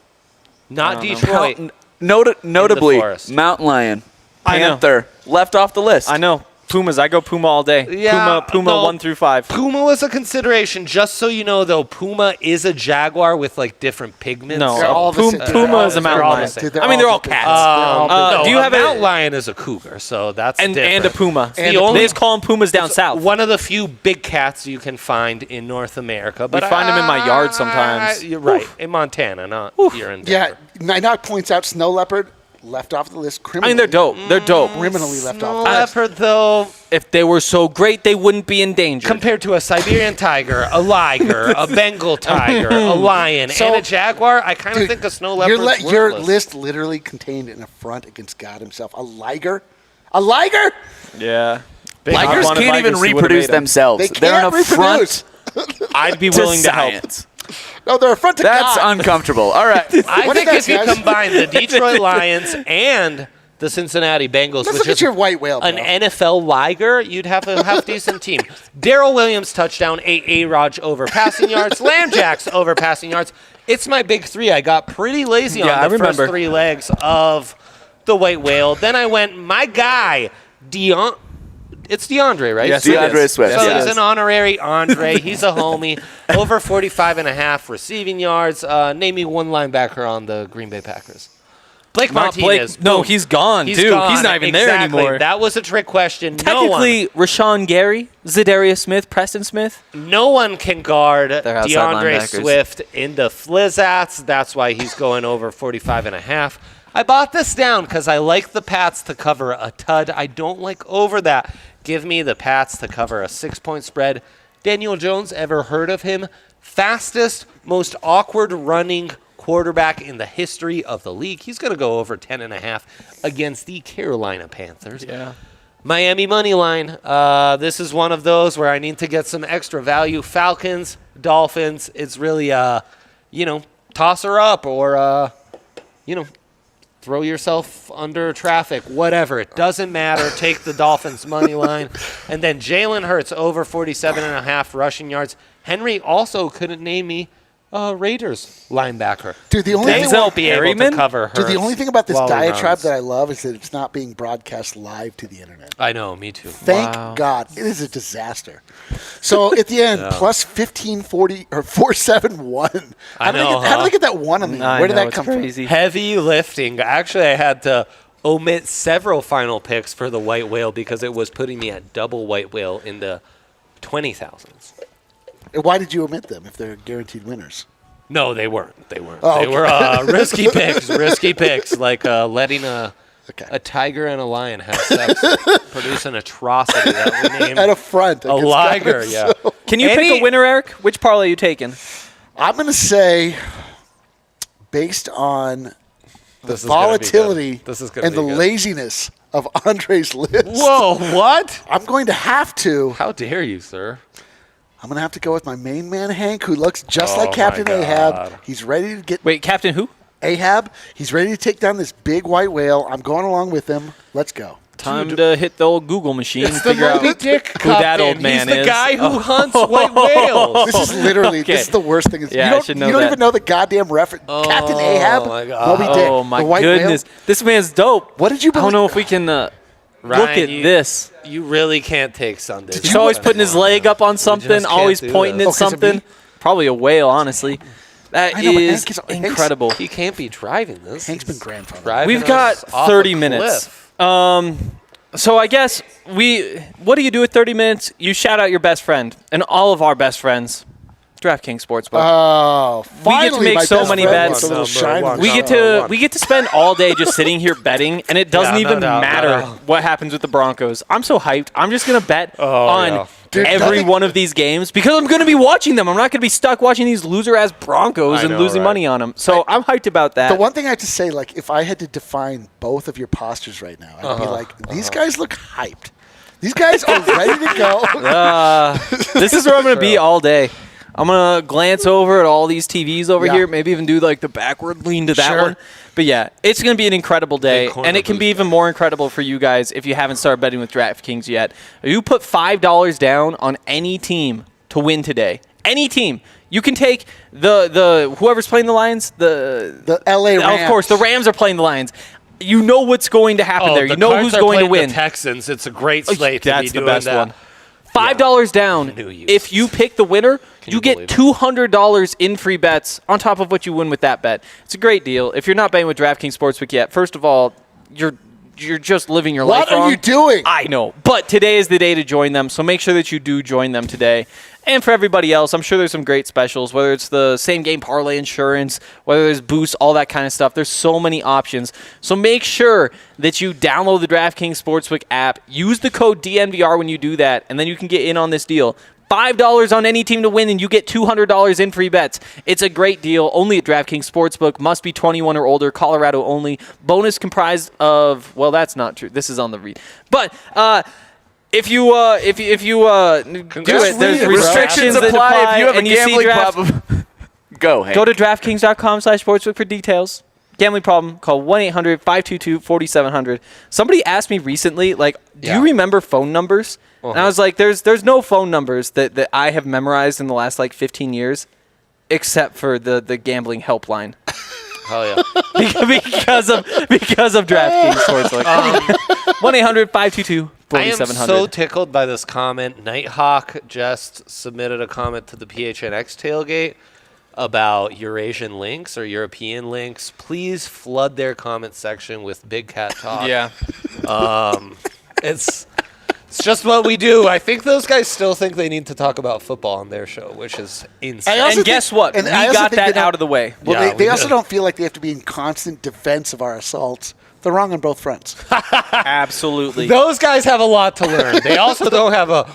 Not Detroit. Notably, forest. Mountain Lion, I know. Panther, left off the list. I know. Pumas. I go Puma all day. Yeah, Puma no. 1 through 5. Puma was a consideration. Just so you know, though, Puma is a jaguar with like different pigments. No, They're all the same. Puma is a They're mountain all the lion. same. Dude, I mean, they're all different. cats. No, do you have mountain a lion is a cougar, so that's and different. a puma? the only- They just call them pumas down south. One of the few big cats you can find in North America. But find 'em in my yard sometimes. You're right. In Montana, not here in Yeah. Denver. Now it points out snow leopard left off the list. I Criminally. mean, they're dope. They're dope. Criminally left Snow off the list. leopard, though, If they were so great, they wouldn't be endangered. compared to a Siberian tiger, a liger, a Bengal tiger, a lion, So- and a jaguar, I kind of Dude, think a snow leopard's your worthless. list literally contained an affront against God himself. A liger? A liger? Yeah. Ligers wanted can't even Ligers, he would've reproduce made 'em. themselves. They They're an can't affront reproduce. I'd be to willing to help. science. No, they're affront to That's God. uncomfortable. All right. I What think are if you those guys? combine the Detroit Lions and the Cincinnati Bengals, Let's which look at is your white whale, an bro. NFL liger, you'd have a half-decent team. Darrell Williams touchdown, A-Raj over passing yards, Lamb Jacks over passing yards. It's my big three. I got pretty lazy Yeah, I on the remember. first 3 legs of the white whale. Then I went, my guy, it's DeAndre, right? Yes, it DeAndre is. Swift. So Yes, it he's is. an honorary Andre. He's a homie. Over 45.5 receiving yards. Name me one linebacker on the Green Bay Packers. Blake Not Martinez. Blake. No, Boom. he's gone, He's dude. gone. He's not even there Exactly. anymore. That was a trick question. Technically, Rashawn Gary, Zadarius Smith, Preston Smith. No one can guard They're outside DeAndre linebackers. Swift in the Flizzats. That's why he's going over 45.5. I bought this down because I like the Pats to cover a tud. I don't like over that. Give me the Pats to cover a 6-point spread. Daniel Jones, ever heard of him? Fastest, most awkward running quarterback in the history of the league. He's going to go over 10.5 against the Carolina Panthers. Yeah. Miami Moneyline. This is one of those where I need to get some extra value. Falcons, Dolphins. It's really, toss her up or, throw yourself under traffic, whatever. It doesn't matter. Take the Dolphins money line. And then Jalen Hurts over 47.5 rushing yards. Henry also couldn't name me Raiders linebacker. Dude, the only thing won't be able to cover Hurts. Dude, the only thing about this diatribe that I love is that it's not being broadcast live to the internet. I know, me too. Thank God. It is a disaster. So at the end, plus 1540 or 471. How did they get that one on the end? Where did that come from? Heavy lifting. Actually, I had to omit several final picks for the white whale because it was putting me at double white whale in the 20,000s. Why did you omit them if they're guaranteed winners? No, they weren't. Oh, they were risky picks, like letting a tiger and a lion have sex, produce an atrocity that we named at a front. A liger, yeah. So. Can you pick a winner, Eric? Which parlay are you taking? I'm going to say, based on the volatility and the laziness of Andre's list. Whoa, what? I'm going to have to. How dare you, sir? I'm going to have to go with my main man, Hank, who looks just like Captain Ahab. He's ready to get... Wait, Captain who? Ahab. He's ready to take down this big white whale. I'm going along with him. Let's go. Time to hit the old Google machine and figure out who that old man is. He's the guy who hunts white whales. This is literally, this is the worst thing. Yeah, I should know you don't even know the goddamn reference. Captain Ahab, my God. Moby Dick, Oh, my the white goodness. whale. This man's dope. What did you believe? I don't know if we can look Ryan, at this. You really can't take Sundays. He's always putting his leg up on something, always pointing at something. Probably a whale, honestly. That is incredible. He can't be driving this. Hank's been grandfather. We've got 30 minutes. So I guess what do you do with 30 minutes? You shout out your best friend and all of our best friends. DraftKings Sportsbook. Oh, finally, we get to make so many bets. We get to spend all day just sitting here betting, and it doesn't even matter what happens with the Broncos. I'm so hyped. I'm just gonna bet on every one of these games because I'm gonna be watching them. I'm not gonna be stuck watching these loser-ass Broncos and losing money on them. So I'm hyped about that. The one thing I have to say, like, if I had to define both of your postures right now, I'd be like, these guys look hyped. These guys are ready to go. This is where I'm gonna be all day. I'm going to glance over at all these TVs over here, maybe even do like the backward lean to that one. But yeah, it's going to be an incredible day, and it can be even more incredible for you guys if you haven't started betting with DraftKings yet. You put $5 down on any team to win today. Any team. You can take the whoever's playing the Lions, the LA Rams. Of course, the Rams are playing the Lions. You know what's going to happen there. You know who's going to win. The Texans. It's a great slate to be doing the best that. one. $5 down. If you pick the winner, you get $200 in free bets on top of what you win with that bet. It's a great deal. If you're not betting with DraftKings Sportsbook yet, first of all, you're just living your life wrong. What are you doing? I know. But today is the day to join them, so make sure that you do join them today. And for everybody else, I'm sure there's some great specials, whether it's the same-game parlay insurance, whether there's boosts, all that kind of stuff. There's so many options. So make sure that you download the DraftKings Sportsbook app. Use the code DNVR when you do that, and then you can get in on this deal. $5 on any team to win, and you get $200 in free bets. It's a great deal. Only at DraftKings Sportsbook. Must be 21 or older. Colorado only. Bonus comprised of, well, that's not true. This is on the read. But if you do it, there's restrictions that apply. If you have and a you see gambling problem, go Hank. Go to DraftKings.com/sportsbook for details. Gambling problem, call 1-800-522-4700. Somebody asked me recently, like, do you remember phone numbers? And I was like, there's no phone numbers that I have memorized in the last, 15 years, except for the gambling helpline. Hell yeah. because of DraftKings Sportsbook. 1-800-522-4700. I am so tickled by this comment. Nighthawk just submitted a comment to the PHNX tailgate about Eurasian links or European links. Please flood their comment section with Big Cat talk. Yeah. It's just what we do. I think those guys still think they need to talk about football on their show, which is insane. And guess what? We got that out of the way. Well, Yeah, they also don't feel like they have to be in constant defense of our assaults. They're wrong on both fronts. Absolutely. Those guys have a lot to learn. They also don't have a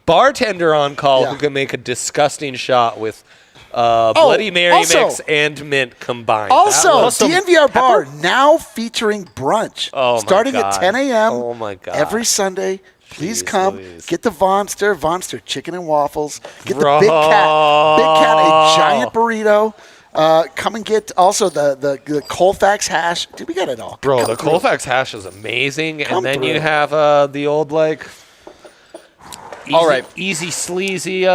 bartender on call who can make a disgusting shot with Bloody Mary mix and mint combined. Also, DNVR Bar now featuring brunch. Starting at 10 a.m. Oh, my God. Every Sunday. Please come. Get the Vonster chicken and waffles. Get the Big Cat, a giant burrito. Come and get also the Colfax hash. Dude, we got it all. Bro, the Colfax hash is amazing. And then you have the old, easy sleazy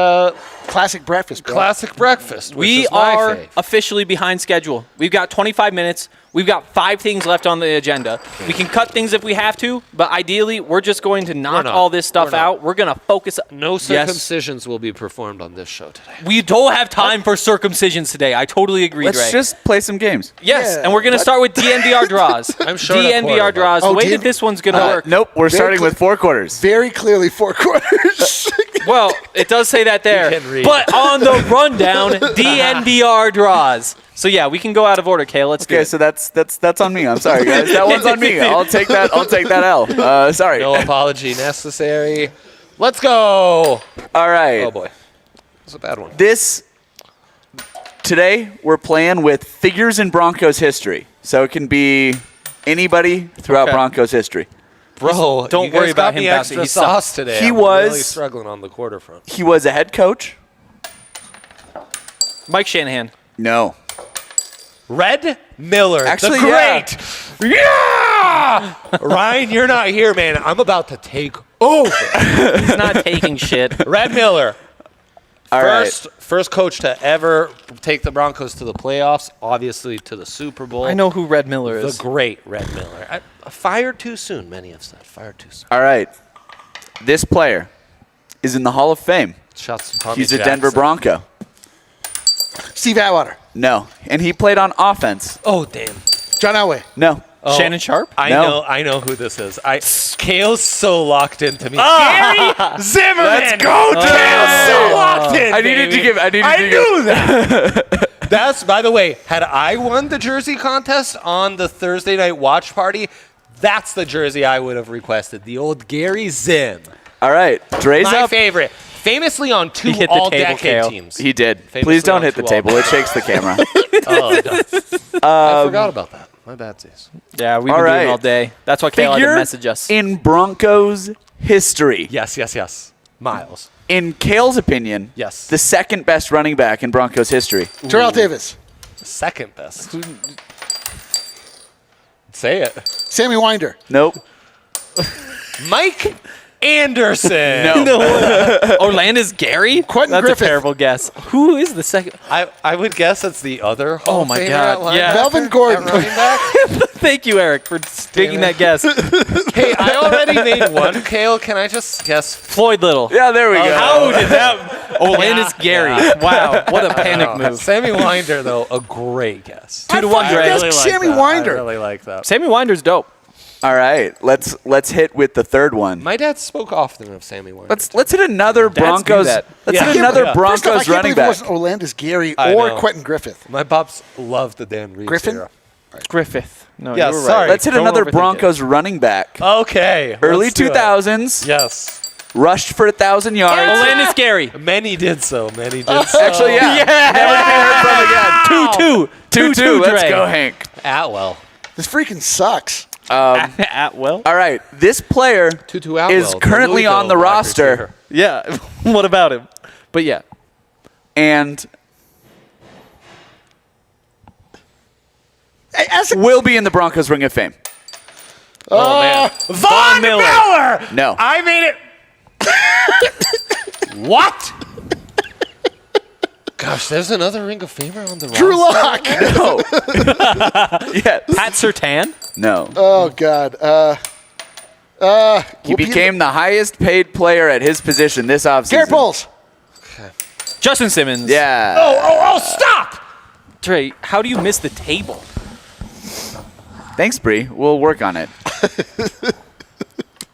classic breakfast, bro. Classic breakfast. We are officially behind schedule. We've got 25 minutes. We've got 5 things left on the agenda. We can cut things if we have to, but ideally, we're just going to knock all this stuff out. We're going to focus. No circumcisions will be performed on this show today. We don't have time for circumcisions today. I totally agree, Let's just play some games. Yes, and we're going to start with DNVR draws. I'm sure DNVR draws. The way that this one's going to work. Nope, we're starting with 4 quarters. Very clearly 4 quarters. Well, it does say that there. But on the rundown, DNVR draws. So yeah, we can go out of order, Kale. Let's do it. Okay, so that's on me. I'm sorry, guys. That one's on me. I'll take that L. Sorry. No apology necessary. Let's go. All right. Oh boy, that's a bad one. Today we're playing with figures in Broncos history. So it can be anybody throughout Broncos history. Bro, don't worry about him. Extra sauce today. He I'm was really struggling on the quarter front. He was a head coach. Mike Shanahan. No. Red Miller. Actually, the great. Yeah! Ryan, you're not here, man. I'm about to take over. He's not taking shit. Red Miller. All right. First coach to ever take the Broncos to the playoffs, obviously to the Super Bowl. I know who Red Miller is. The great Red Miller. Fired too soon, many have said. Fired too soon. All right. This player is in the Hall of Fame. Shots to Tommy He's a Jackson. Denver Bronco. Steve Atwater. No. And he played on offense. Oh, damn. John Elway. No. Shannon Sharp? I know who this is. Kale's so locked into me. Gary Zimmerman. Let's go, Kale's so locked in. I knew that. That's, by the way, had I won the jersey contest on the Thursday night watch party, that's the jersey I would have requested. The old Gary Zim. All right. Dre's My up. favorite. Famously on 2 all-decade teams. He did. Famously Please don't on hit the 2 table. It shakes the camera. Oh, it does. I forgot about that. My bad, Z's. Yeah, we've been doing all day. That's why Kale had to message us. In Broncos history. Yes. Miles. In Kale's opinion, Yes. the second best running back in Broncos history. Terrell Davis. Second best. Say it. Sammy Winder. Nope. Mike Anderson. No. Orlandis Gary? Quentin That's Griffith. a terrible guess. Who is the second? I would guess it's the other Hall of my Famer God. at linebacker, Yeah. Melvin Gordon. at running back. Thank you, Eric, for taking that guess. Hey, I already made one, Kale. Can I just guess? Floyd Little. Yeah, there we go. How did that? Orlandis Gary. Wow, what a panic move. Sammy Winder, though, a great guess. 2-1, Dre. I guessed Sammy Winder. I really like that. Sammy Winder's dope. All right. Let's hit with the third one. My dad spoke often of Sammy Winder. Let's hit another Dads do Broncos. that. Let's Yeah. hit another Yeah. First off, I Broncos can't running believe it back. wasn't Orlandis Gary I or know. Quentin Griffith. My pops loved the Dan Reeves Griffin? era. Griffith. No, Yeah, you were right. sorry. Let's hit Don't another overthink it. Broncos running back. Okay. Early let's do it. 2000s. Yes. Rushed for 1,000 yards. Orlandis Gary. Many did so. Many did so. Actually, yeah. Never to be heard from again. 2-2. 2-2. Let's Dre. go, Hank. Atwell. This freaking sucks. Atwell. All right. This player Tutu Atwell. is currently Louisville on the wide roster receiver. Yeah. What about him? But yeah. and As a, will be in the Broncos Ring of Fame. Oh, man. Von Miller. No. I made it. What? Gosh, there's another Ring of Famer on the roster. Drew Lock. No. Yes. Pat Surtain. No. Oh, God. He became the highest paid player at his position this offseason. Garrett Bowles. Justin Simmons. Yeah. Oh, stop! Dre, how do you miss the table? Thanks, Bree. We'll work on it.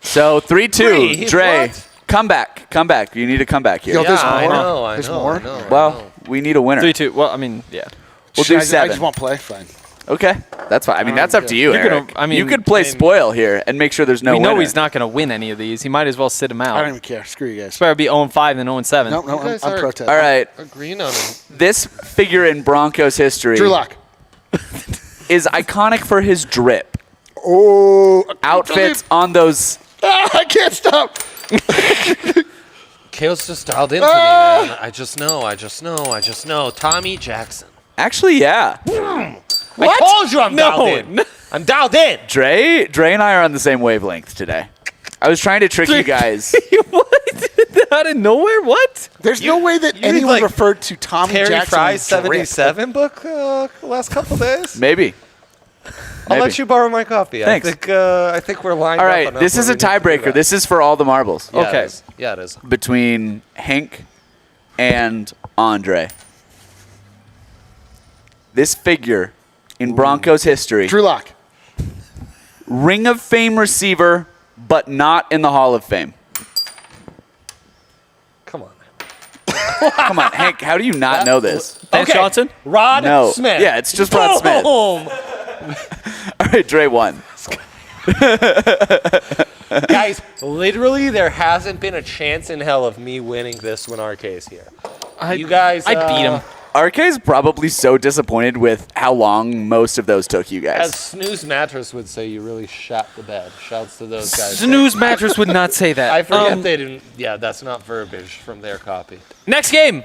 So 3-2. Bree, Dre, what? come back. Come back. You need to come back here. Yo, there's more. I know, I There's know, more? I know. Well, we need a winner. 3-2. Well, I mean, yeah. We'll do I 7. just won't play. Fine. Okay, that's fine. I mean, that's up to you, Eric. You could play spoil here and make sure there's no winner. We know he's not going to win any of these. He might as well sit him out. I don't even care. Screw you guys. It's better be 0-5 than 0-7. No, I'm protesting. All right. Agreeing on it. This figure in Broncos history Drew Lock is iconic for his drip. Oh, Outfits on those. I can't stop. Kale's just dialed into me, man. I just know. Tommy Jackson. Actually, yeah. I told you I'm dialed in. I'm dialed in. Dre and I are on the same wavelength today. I was trying to trick you guys. What? Out of nowhere? What? There's no way that anyone referred to Tommy Terry Jackson Fry's as drip. 77 book last couple days. Maybe. I'll let you borrow my copy. Thanks. I think we're lined all up. right, Enough this is a tiebreaker. This is for all the marbles. Yeah, okay. It is. Between Hank and Andre. This figure in Broncos history. Drew Lock. Ring of Fame receiver, but not in the Hall of Fame. Come on. Come on, Hank, how do you not know this? Vance Johnson? Rod No. Smith. Yeah, it's just Rod Smith. Boom! All right, Dre won. Guys, literally, there hasn't been a chance in hell of me winning this when RK's here. You guys, I beat him. RK is probably so disappointed with how long most of those took you guys. As Snooze Mattress would say, you really shot the bed. Shouts to those guys. Snooze Mattress would not say that. I forget they didn't. Yeah, that's not verbiage from their copy. Next game.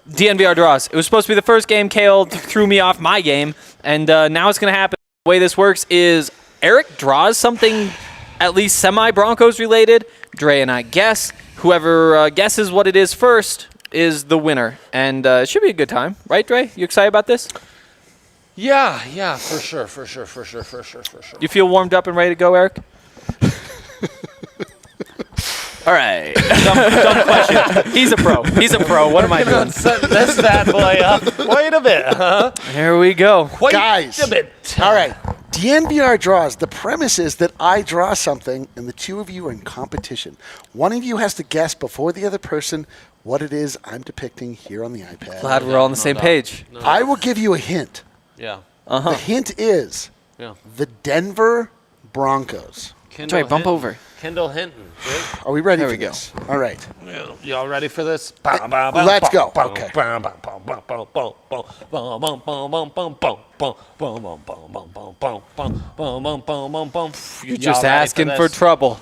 DNVR draws. It was supposed to be the first game. Kale threw me off my game, and now it's going to happen. The way this works is Eric draws something at least semi-Broncos related. Dre and I guess. Whoever guesses what it is first is the winner. And it should be a good time. Right, Dre? You excited about this? Yeah, for sure. You feel warmed up and ready to go, Eric? All right. Dumb question. He's a pro. What am I doing? Setting this bad boy up. Wait a bit, huh? Here we go. Guys. A bit. All right. DNVR draws. The premise is that I draw something, and the two of you are in competition. One of you has to guess before the other person what it is I'm depicting here on the iPad. Glad we're all on the same page. I will give you a hint. Yeah. The hint is the Denver Broncos. Dre, bump over. Kendall Hinton. Are we ready There for we go. this? All right. Y'all ready for this? Let's go. Okay. You're just asking for trouble.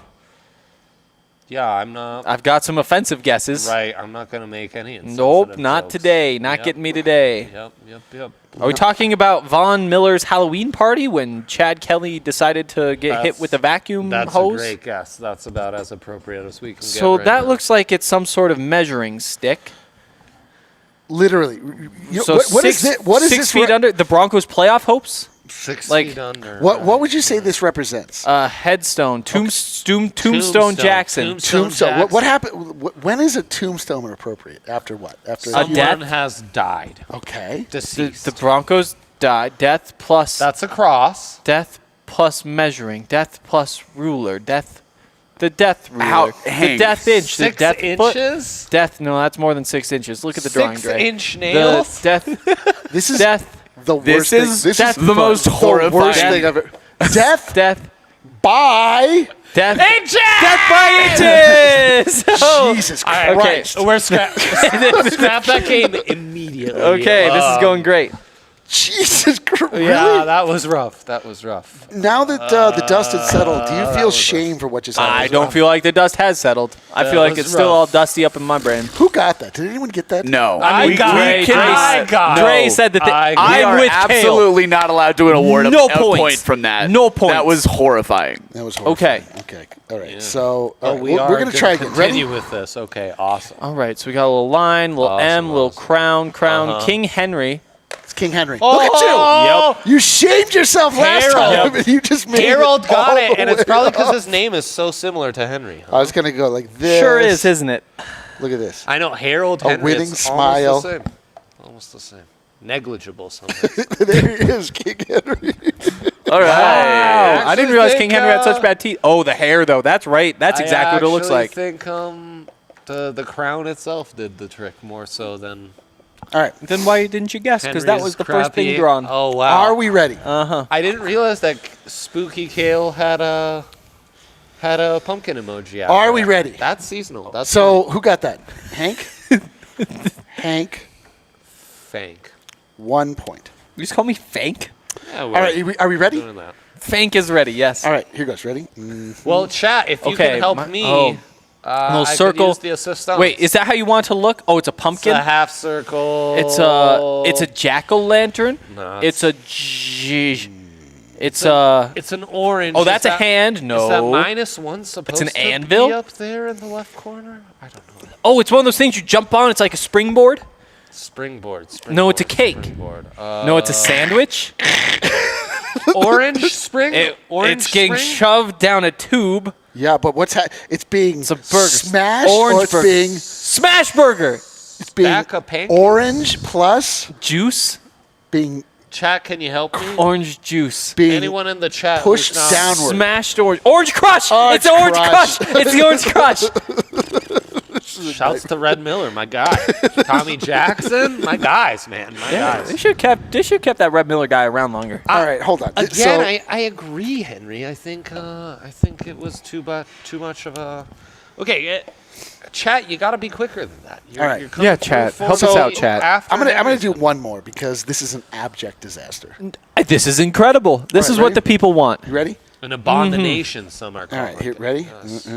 Yeah, I'm not. I've got some offensive guesses. Right, I'm not going to make any insensitive Nope, not jokes. today. Not getting me today. Yep. Are we talking about Von Miller's Halloween party when Chad Kelly decided to get hit with a vacuum That's hose? a great guess. That's about as appropriate as we can get. So right that now. looks like it's some sort of measuring stick. Literally. So What is this? 6 feet under the Broncos' playoff hopes? 6 like- feet under. What would you say this represents? Headstone, Tombstone Jackson. Tombstone. What happened? When is a tombstone appropriate? After what? After Someone death? has died. Okay. Deceased. The Broncos died. Death plus measuring. Death plus ruler. The death ruler. Hank. The death inch. 6 the death foot. inches? Death. No, that's more than 6 inches. Look at the drawing, Dre. 6-inch nails? The death. This is Death. the worst thing. This is the most horrifying. worst thing I've ever. Death Death. by Death. Inches! Death by inches. Oh. Jesus Okay, Christ. we're scrap that game immediately. Okay, this is going great. Jesus Christ. Really? Yeah, that was rough. Now that the dust had settled, do you feel shame for what just happened? I don't feel like the dust has settled. I feel like was it's still rough. all dusty up in my brain. Who got that? Did anyone get that? No. I got it. Dre said that I We I'm are with Kale. absolutely not allowed to award No a points. point from that. No points. That was horrifying. That was horrifying. Okay. Okay. All right. So Oh, we're going to try again. continue Ready? with this. Okay, awesome. All right, so we got a little line, little M, little crown, King Henry. It's King Henry. Look at you. You shamed yourself last Harold. time. You just made Harold it got all it, and the it's way probably because up. his name is so similar to Henry. I was going to go like this. Sure is, isn't it? Look at this. I know Harold A Henry. winning it's smile. Almost the same. Almost the same. Negligible something. There he is, King Henry. All right. I didn't realize King Henry had such bad teeth. Oh, the hair, though. That's right. That's exactly what it looks like. I think the crown itself did the trick more so than All right. Then why didn't you guess? Because that was the first thing Crappy. drawn. Oh, wow. Are we ready? I didn't realize that Spooky Kale had a pumpkin emoji out Are there. we ready? That's seasonal. That's So who got that? Hank? Hank, Fank. 1 point. You just call me Fank? Yeah, All right, are we ready? doing that. Fank is ready, yes. All right, here goes. Ready? Well, chat, if you Okay, can help me, little I circle. could use the assistance. Wait, is that how you want it to look? Oh, it's a It's pumpkin? a half circle. It's a jack-o'-lantern? No, it's a It's an orange. Oh, that's Is a hand? No. Is that -1 supposed an to anvil? be up there in the left corner? I don't know. Oh, it's one of those things you jump on. It's like a springboard. Springboard. No, it's a cake. Springboard. No, it's a sandwich. Orange spring? Orange It's getting spring? shoved down a tube. Yeah, but it's being It's a burger. smashed Orange or it's burger. being Smash burger. it's being Back of pancake? orange plus Juice. being Chat, can you help me? Orange juice. being Anyone in the chat pushed who's not- downward. Smashed orange. Orange Crush. Orange It's the Orange Crush. Crush. It's the Orange Crush. Shouts to Red Miller, my guy. Tommy Jackson, my guys, man, my guys. They should have kept that Red Miller guy around longer. All right, hold on. Again, So- I agree, Henry. I think it was too much of a. Okay, chat, you got to be quicker than that. All right. You're coming Yeah, chat. full Help us forward out, chat. after I'm gonna Henry. do one more because this is an abject disaster. This is incredible. This All is right, what ready? the people want. You ready? An abomination. Some are All calling right, here, it. ready? Yes.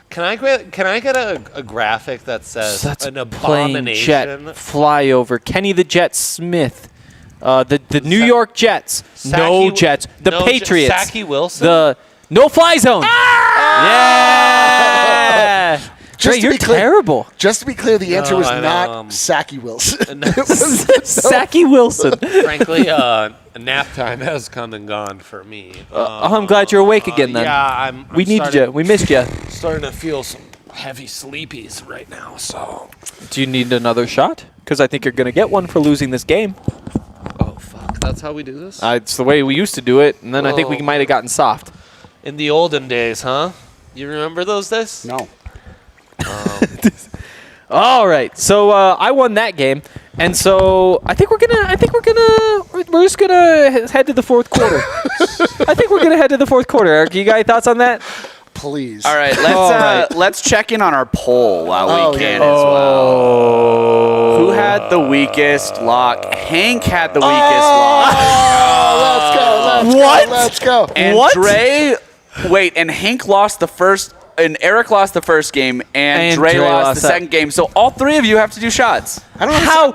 Can I get a graphic that says That's an plane abomination? jet flyover. Kenny the Jet Smith. The New York Jets. No Jets. The Patriots. Saki Wilson. The no-fly zone. Yeah. Trey, you're terrible. Just to be clear, the answer was I know, not Saki Wilson. Sacky Wilson. Frankly, nap time has come and gone for me. I'm glad you're awake again then. Yeah, We needed you. We missed you. Starting to feel some heavy sleepies right now. So. Do you need another shot? Because I think you're going to get one for losing this game. Oh fuck! That's how we do this. It's the way we used to do it, and then I think we might have gotten soft. In the olden days, huh? You remember those days? No. All right, so I won that game, and so we're just gonna head to the fourth quarter. I think we're gonna head to the fourth quarter. Eric, you got any thoughts on that? Please. All right, let's check in on our poll while we can as well. Who had the weakest lock? Hank had the weakest lock. Let's go. And and Hank lost the first, and Eric lost the first game, and Dre lost the second game. So all three of you have to do shots. How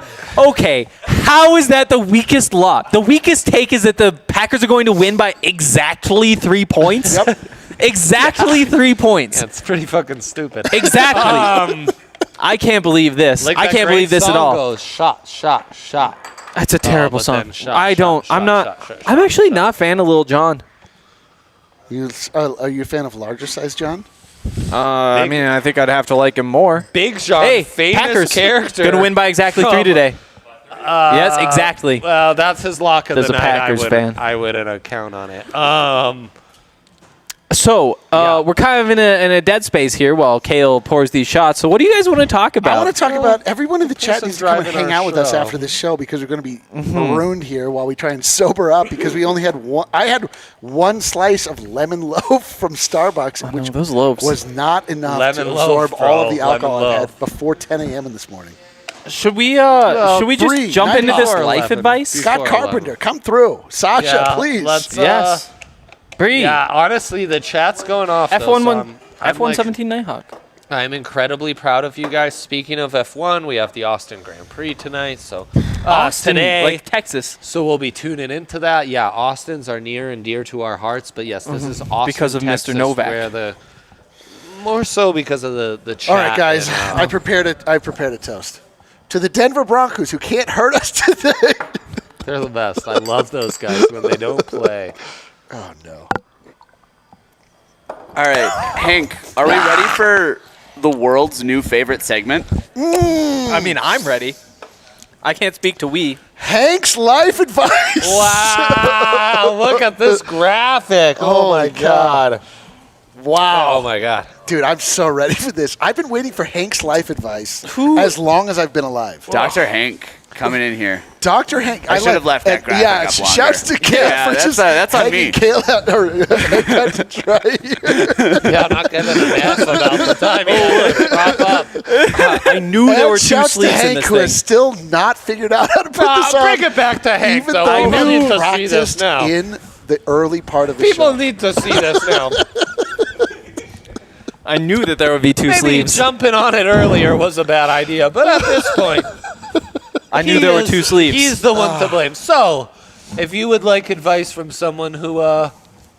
is that the weakest lock? The weakest take is that the Packers are going to win by exactly 3 points? Yep. Exactly 3 points. That's pretty fucking stupid. Exactly. I can't believe this. Like I that can't great believe this at song all. Goes, shot, shot, shot. That's a terrible but song. then shot, I don't. shot, I'm not. shot, shot, I'm shot, actually not a fan of Lil Jon. Are you a fan of larger size, John? I mean, I think I'd have to like him more. Big John, Hey, famous Packers character. gonna win by exactly 3 today. Yes, exactly. Well, that's his lock of There's the a night. Packers fan. I wouldn't count on it. So we're kind of in a dead space here while Kale pours these shots. So what do you guys want to talk about? I want to talk about everyone in the chat Person needs to come and driving hang our out with us show. after this show because we're going to be marooned here while we try and sober up because we only had one. I had one slice of lemon loaf from Starbucks, which those loaves. was not enough Lemon to loaf, absorb all of bro. the alcohol Lemon I loaf. had before 10 a.m. in this morning. Should we three, just jump into this 94, life 11. advice? Scott Before Carpenter, come through. Sasha, Yeah, please. let's, Yes. Bree. Yeah, honestly, the chat's going off. F1 I'm like- 17 Nighthawk. I'm incredibly proud of you guys. Speaking of F1, we have the Austin Grand Prix tonight. So Austin, today, like Texas. so we'll be tuning into that. Yeah, Austins are near and dear to our hearts. But yes, this is Austin, Because of Mr. Texas, Novak. Where more so because of the chat. All right, guys, and, I prepared a toast to the Denver Broncos who can't hurt us today. they're the best. I love those guys when they don't play. Oh no. All right, Hank, are we ready for the world's new favorite segment? I mean, I'm ready. I can't speak to we. Hank's life advice. Wow! Look at this graphic. Oh my God. Wow. Oh, my God. Dude, I'm so ready for this. I've been waiting for Hank's life advice as long as I've been alive. Dr. Hank coming in here. Dr. Hank. I should have left that graphic Yeah, up longer. shouts to Kale for that's on me. Kale out, or had to try. Yeah, I'm not getting an ass about the time. Wrap up. I knew there were two shouts to sleeves in Hank, this who thing. has still not figured out how to put this on. Bring it back to Hank, Even though. though People he need to see this practiced now. in the early part of the show. People need to see this now. I knew that there would be two Maybe sleeves. jumping on it earlier was a bad idea, but at this point, I knew there were two sleeves. He's the one to blame. So, if you would like advice from someone who,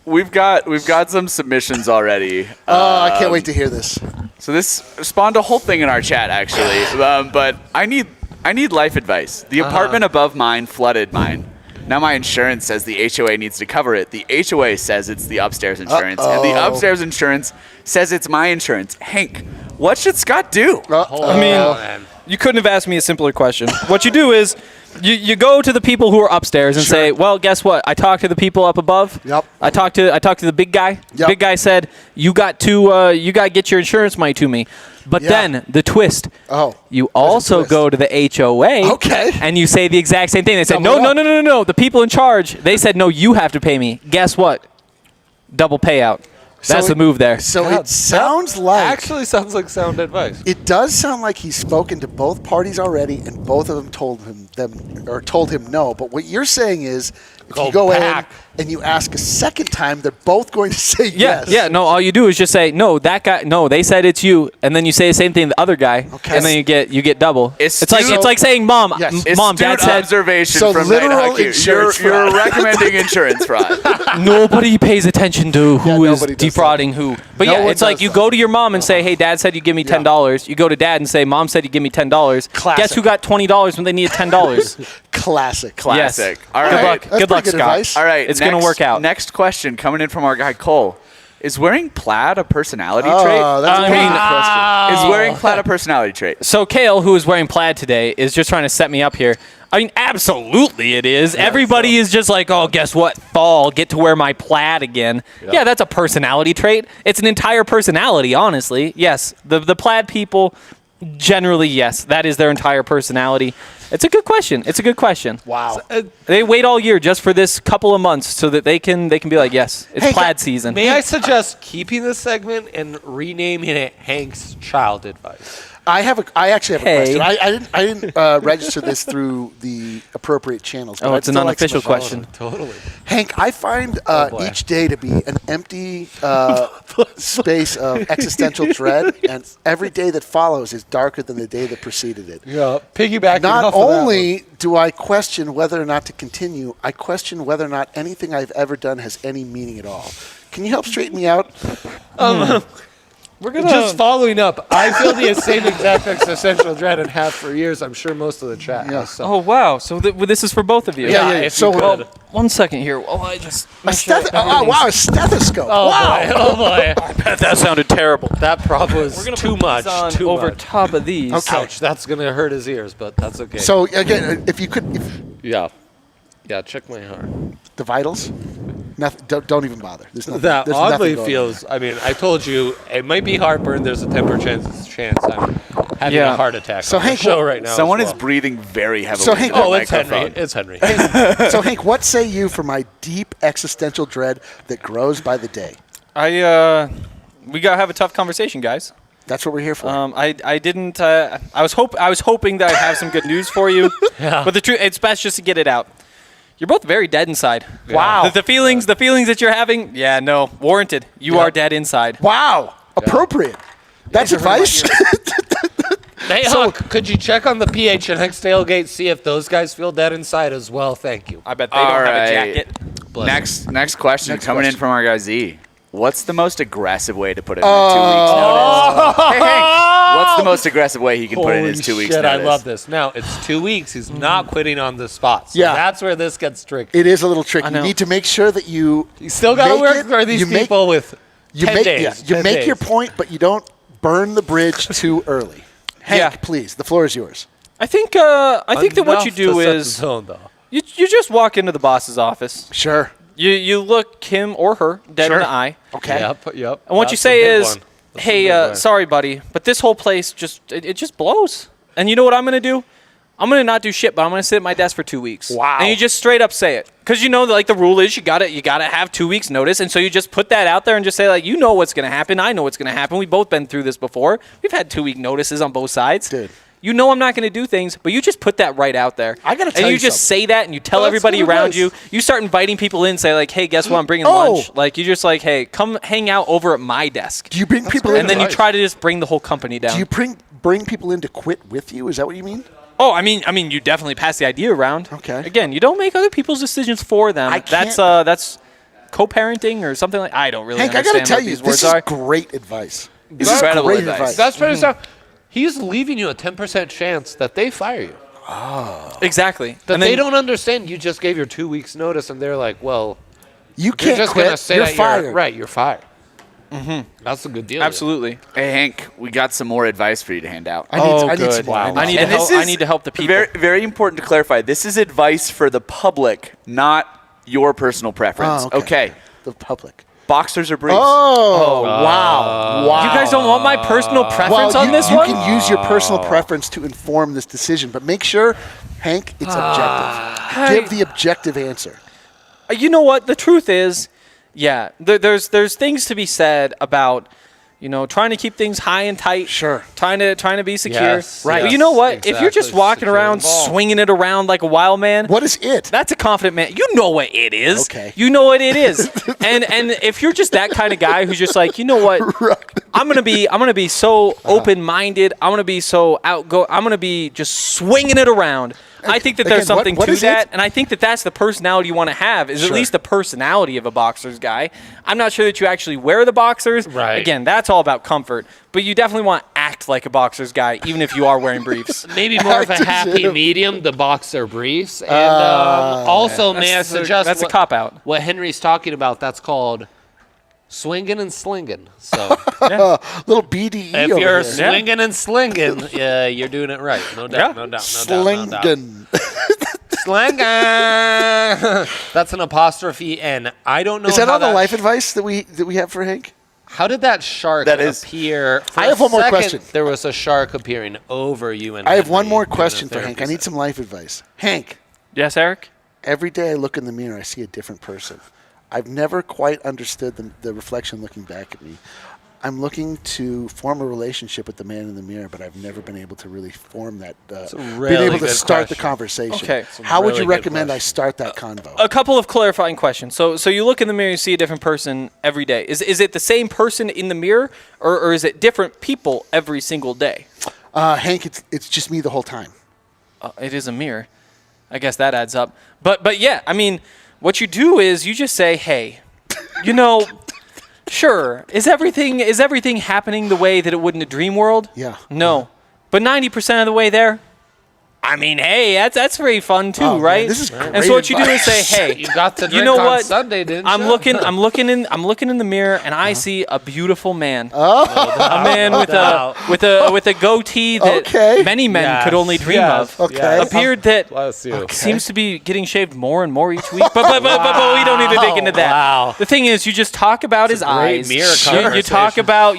We've got some submissions already. I can't wait to hear this. So this spawned a whole thing in our chat, actually. But I need life advice. The apartment above mine flooded mine. Now my insurance says the HOA needs to cover it. The HOA says it's the upstairs insurance. And the upstairs insurance says it's my insurance. Hank, what should Scott do? I mean, you couldn't have asked me a simpler question. What you do is you go to the people who are upstairs and say, well, guess what? I talked to the people up above. Yep. I talked to the big guy. Yep. Big guy said, you got to get your insurance money to me. But then the twist. Oh. You also twist? go to the HOA. Okay. And you say the exact same thing. They said, Double up. no. The people in charge, they said, no, you have to pay me. Guess what? Double payout. That's the move there. So God, it sounds like actually sounds like sound advice. it does sound like he's spoken to both parties already, and both of them told him no. But what you're saying is, if Go you go back. in and you ask a second time, they're both going to say Yeah, yes. yeah. No, all you do is just say, no, that guy, no, they said it's you, and then you say the same thing to the other guy, Okay. and then you get double. It's like saying, Mom, Yes. Mom, Dad Astute said observation So from literal Night Hockey. insurance You're fraud. recommending insurance fraud. nobody pays attention to who is nobody does defrauding who. But No yeah, one it's like does you that. go to your mom and say, hey, Dad said you give me $10. You go to Dad and say, Mom said you give me $10. Classic. Guess who got $20 when they needed $10? Classic. Classic. Yes. All Good right. luck. That's Good luck, pretty good Scott. advice. All right. It's going to work out. Next question coming in from our guy Cole. Is wearing plaid a personality Oh, trait? that's a I pretty mean, good question. Is wearing plaid a personality trait? So Kale, who is wearing plaid today, is just trying to set me up here. I mean, absolutely it is. Everybody is just like, oh, guess what? Fall, get to wear my plaid again. Yeah, that's a personality trait. It's an entire personality, honestly. Yes, the plaid people, generally, yes, that is their entire personality. It's a good question. It's a good question. Wow. They wait all year just for this couple of months so that they can be like, yes, it's Hey, plaid season. May I suggest keeping this segment and renaming it Hank's Child Advice? I actually have a Hey. question. I didn't register this through the appropriate channels. but Oh, I'd it's an still like some unofficial advice. question. Totally. Hank, I find boy. each day to be an empty space of existential dread, and every day that follows is darker than the day that preceded it. Yeah. Piggybacking Not off of that only do I question whether or not to continue, I question whether or not anything I've ever done has any meaning at all. Can you help straighten me out? We're gonna Just following up, I feel the same exact existential dread and have for years. I'm sure most of the chat. Yeah. has, so. Oh wow! So this is for both of you. Yeah. if So, you could. 1 second here. Oh, I just oh, wow, a stethoscope. Wow. Oh boy. that sounded terrible. That prop was We're gonna too put much. these on Too over much. top of these. Okay. Ouch. That's gonna hurt his ears, but that's okay. So, again, if you could, yeah. Check my heart. the vitals, nothing, don't even bother. There's nothing. That there's oddly nothing going feels. I mean, I told you it might be heartburn. There's a 10% chance I'm having a heart attack. So on the Hank, show right now. Someone as is well. breathing very heavily. So, Hank, into the Oh, it's Henry. microphone. It's Henry. on. So, Hank, what say you for my deep existential dread that grows by the day? We gotta have a tough conversation, guys. That's what we're here for. I didn't. I was hoping that I'd have some good news for you. Yeah. But the truth, it's best just to get it out. You're both very dead inside. Wow. The feelings that you're having, yeah, no, warranted. You are dead inside. Wow. Appropriate. That's advice. Hey, Hawk, could you check on the PH and Hex Tailgate, see if those guys feel dead inside as well? Thank you. I bet they don't have a Alright. jacket. Next question coming in from our guy Z. What's the most aggressive way to put in a 2 Oh. weeks notice? Hey, Hank, what's the most aggressive way he can put in his 2 weeks shit, notice? I love this. Now, it's 2 weeks. He's not quitting on the spot. So Yeah. that's where this gets tricky. It is a little tricky. I You know. need to make sure that you Still got to make work it- for these you make- people with you 10 make days. yeah, you 10 make your days. point, but you don't burn the bridge too early. Hank, Yeah. please, the floor is yours. I think that what you do Enough to set the is tone, though. You just walk into the boss's office. Sure. You look him or her dead in the eye. Okay. Yep. And what you say is, hey, sorry, buddy, but this whole place just blows. And you know what I'm going to do? I'm going to not do shit, but I'm going to sit at my desk for 2 weeks. Wow. And you just straight up say it. Because you know, like, the rule is you got to have 2 weeks notice. And so you just put that out there and just say, like, you know what's going to happen. I know what's going to happen. We've both been through this before. We've had 2 week notices on both sides. Dude. You know I'm not going to do things, but you just put that right out there. I got to tell and you you just something. say that, and you tell everybody around you. You start inviting people in, say, like, hey, guess what? I'm bringing lunch. Like, you just like, hey, come hang out over at my desk. Do you bring people in? And then you try to just bring the whole company down. Do you bring people in to quit with you? Is that what you mean? Oh, I mean, you definitely pass the idea around. Okay. Again, you don't make other people's decisions for them. That's co-parenting or something like. I don't really Hank, I understand got to tell what you, these this words is are. great advice. This That's is incredible great advice. advice. That's pretty stuff. He's leaving you a 10% chance that they fire you. Exactly. That And they then, don't understand. You just gave your 2 weeks notice, and they're like, well, You you're can't just going to quit. say You're that fired. Right, you're fired. That's a good deal. absolutely. Hey, Hank, we got some more advice for you to hand out. I need some good. more. I need to And help. this I is need to help the people. Very, very important to clarify. This is advice for the public, not your personal preference. Oh, okay. The public. Boxers or briefs? Oh, wow. Wow. You guys don't want my personal preference well, on this you one? can use your personal preference to inform this decision, but make sure, Hank, it's objective. Give the objective answer. You know what? The truth is, yeah, there's things to be said about, you know, trying to keep things high and tight. Sure. Trying to be secure. Yes, Right. yes, But you know what? If you're just exactly. walking Secure around the ball. swinging it around like a wild man, What is it? that's a confident man. You know what it is. Okay. You know what it is. and if you're just that kind of guy who's just like, you know what? I'm gonna be so open-minded. I'm gonna be so outgoing. I'm gonna be just swinging it around. I think that there's Again, something what to is that, it? and I think that that's the personality you want to have. Is Sure. at least the personality of a boxer's guy. I'm not sure that you actually wear the boxers. Right. Again, that's all about comfort. But you definitely want to act like a boxer's guy, even if you are wearing briefs. Maybe more of a happy medium, the boxer briefs. And also, may I suggest That's a cop-out. what Henry's talking about, that's called swinging and slinging. So Little BDE if over you're here. swinging and slinging, you're doing it right. No doubt, Yeah. no doubt, no doubt. Slingin. Slinging. That's an apostrophe N. I don't know Is that how all the life advice that we have for Hank? How did that shark That is- appear? For I have a one more second, question. There was a shark appearing over you and I have one Henry more in a question for therapy Hank. I need session. some life advice. Hank, Yes, Eric? every day I look in the mirror, I see a different person. I've never quite understood the reflection looking back at me. I'm looking to form a relationship with the man in the mirror, but I've never been able to really form that. really been able to good start the question. conversation. Okay. It's a How would really you good recommend I question. start that convo? A couple of clarifying questions. So you look in the mirror, you see a different person every day. Is it the same person in the mirror, or is it different people every single day? Hank, it's just me the whole time. It is a mirror. I guess that adds up. But yeah, I mean, what you do is you just say, hey, you know, sure, is everything happening the way that it would in a dream world? Yeah. No. But 90% of the way there, I mean, hey, that's very fun too, Oh, man, right? this is and so what you do is say, hey, You got to drink you know on what? Sunday, didn't I'm you? looking in the mirror, and I see a beautiful man. Oh. A man with a goatee that Okay. many men Yes, could only dream yes, of. Okay. A beard that Bless you. seems to be getting shaved more and more each week. But we don't need to dig into that. Wow. The thing is, you just talk about his great eyes. mirror You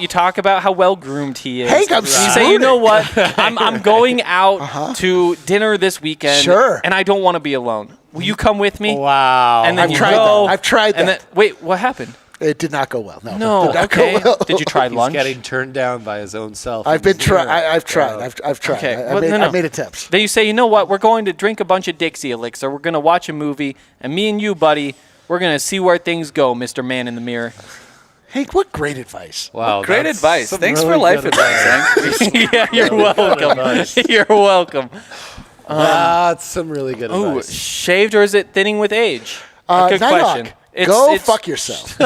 talk about how well groomed he is. Hank, I'm You say, you know what? I'm going out to dinner this weekend. Sure. And I don't want to be alone. Will you come with me? Wow. And then I've you tried go. that. I've tried And that. then, wait, what happened? It did not go well. No. No. It did not Okay. go well. Did you try He's lunch? getting turned down by his own self. I've been trying. I've tried. I've tried. Okay. I Well, made, no. I made attempts. Then you say, you know what? We're going to drink a bunch of Dixie Elixir. We're going to watch a movie. And me and you, buddy, we're going to see where things go, Mr. Man in the Mirror. Hank, what great advice. Wow. Great that's advice. some Thanks really for life good advice, Hank. Yeah, you're welcome. You're welcome. That's some really good Ooh, advice. shaved or is it thinning with age? A good Nyhawk, question. Go fuck yourself.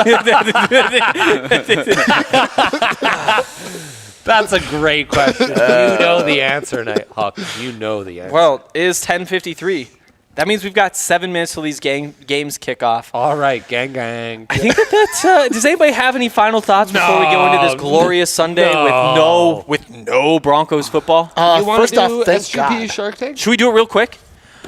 That's a great question. You know the answer, Nighthawk. You know the answer. Well, it is 10:53. That means we've got 7 minutes till these games kick off. All right, gang. I think that's. Does anybody have any final thoughts before we go into this glorious Sunday with no Broncos football? You want First to off, do thank SGP God. Shark Tank? Should we do it real quick?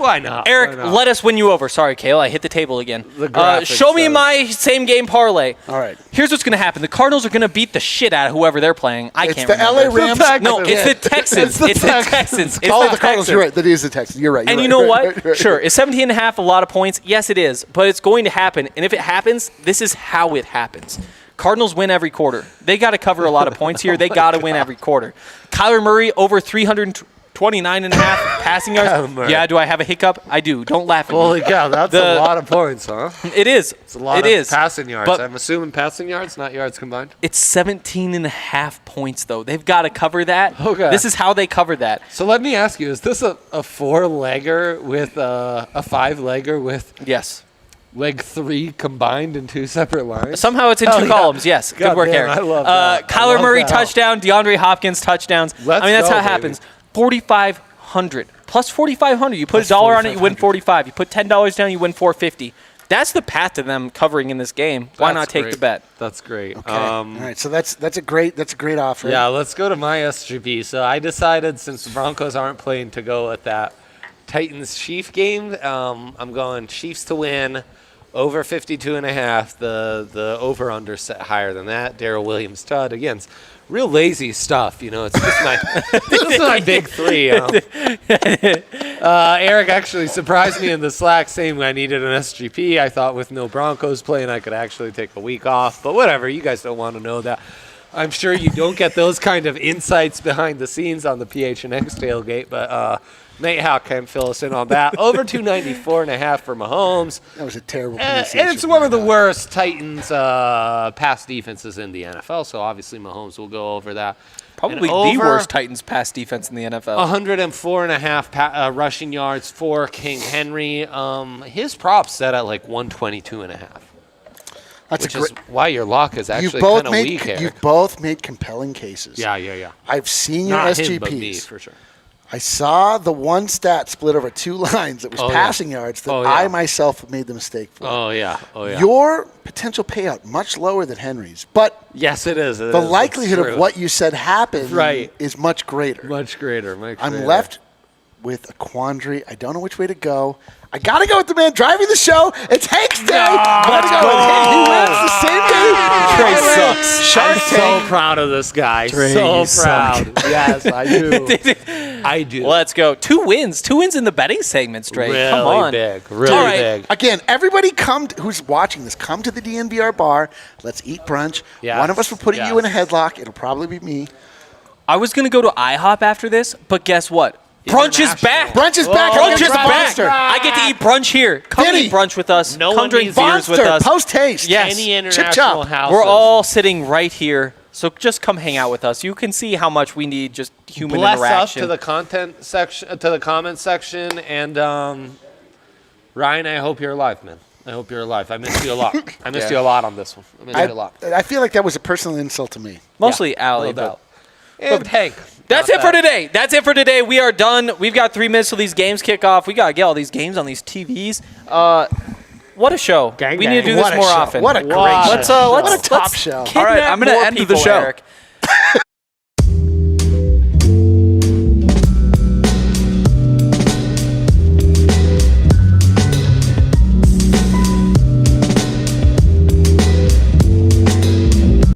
Why not? Eric, let us win you over. Sorry, Kale, I hit the table again. The show me my same game parlay. All right. Here's what's going to happen. The Cardinals are going to beat the shit out of whoever they're playing. I can't remember. LA Rams. No, it's the Texans. It's the Texans. The Cardinals. You're right. That is the Texans. You're right. And you know what? Sure, is 17.5 a lot of points? Yes, it is. But it's going to happen. And if it happens, this is how it happens. Cardinals win every quarter. They got to cover a lot of points here. They got to win every quarter. Kyler Murray over 329.5 passing yards. Yeah, do I have a hiccup? I do. Don't laugh at me. Holy cow, that's a lot of points, huh? It is. It's a lot of passing yards. I'm assuming passing yards, not yards combined. It's 17.5 points, though. They've got to cover that. Okay. This is how they cover that. So let me ask you, is this a 4-legger with a 5-legger with leg 3 combined in 2 separate lines? Somehow it's in 2 columns, yes. Good work, Eric. I love that. Kyler Murray touchdown, DeAndre Hopkins touchdowns. That's how it happens. 4,500 plus 4,500. You put $1 on it, you win 45. You put $10 down, you win 450. That's the path to them covering in this game. Why not take the bet? That's great. Okay. All right, so that's a great offer. Yeah, let's go to my SGP. So I decided, since the Broncos aren't playing, to go with that Titans-Chief game. I'm going Chiefs to win, over 52.5. The over/under set higher than that. Darrell Williams stud again. Real lazy stuff, it's just my big 3. Eric actually surprised me in the Slack saying I needed an SGP. I thought with no Broncos playing, I could actually take a week off. But whatever, you guys don't want to know that. I'm sure you don't get those kind of insights behind the scenes on the PHNX tailgate, but Nate Howe can fill us in on that. Over 294.5 for Mahomes. That was a terrible and it's one of the worst Titans pass defenses in the NFL, so obviously Mahomes will go over that. Probably the worst Titans pass defense in the NFL. 104.5 rushing yards for King Henry. His props set at like 122.5. Which is why your lock is actually kind of weak here. You've both made compelling cases. Yeah. I've seen your Not SGPs. him, but me, for sure. I saw the one stat split over 2 lines that was passing yards that I myself made the mistake for. Oh, yeah. Your potential payout much lower than Henry's, but yes, it is. The likelihood of what you said happened is much greater. Much greater. I'm left with a quandary. I don't know which way to go. I got to go with the man driving the show. It's Hank's day. Let's go with Hank. He wins the same game. Trey sucks. I'm so proud of this guy. So proud. Yes, I do. Let's go. 2 wins. 2 wins in the betting segment, Trey. Really Come on. big. Really big. Again, everybody who's watching this, come to the DNVR bar. Let's eat brunch. Yes. One of us will put you in a headlock. It'll probably be me. I was going to go to IHOP after this, but guess what? Brunch is back. Brunch is back. Brunch is back. I get to eat brunch here. Come eat brunch with us. Come drink beers with us. Post-haste. Yes. Any international houses. We're all sitting right here. So just come hang out with us. You can see how much we need just human interaction. Bless up to the content section, to the comment section, and Ryan, I hope you're alive, man. I hope you're alive. I missed you a lot. I missed you a lot on this one. I missed you a lot. I feel like that was a personal insult to me. Mostly Allie, but and Hank. That's it for today. That's it for today. We are done. We've got 3 minutes till these games kick off. We got to get all these games on these TVs. What a show. Gang, we need to do this more often. What a great show. What a top show. All right, I'm going to end the show. Eric.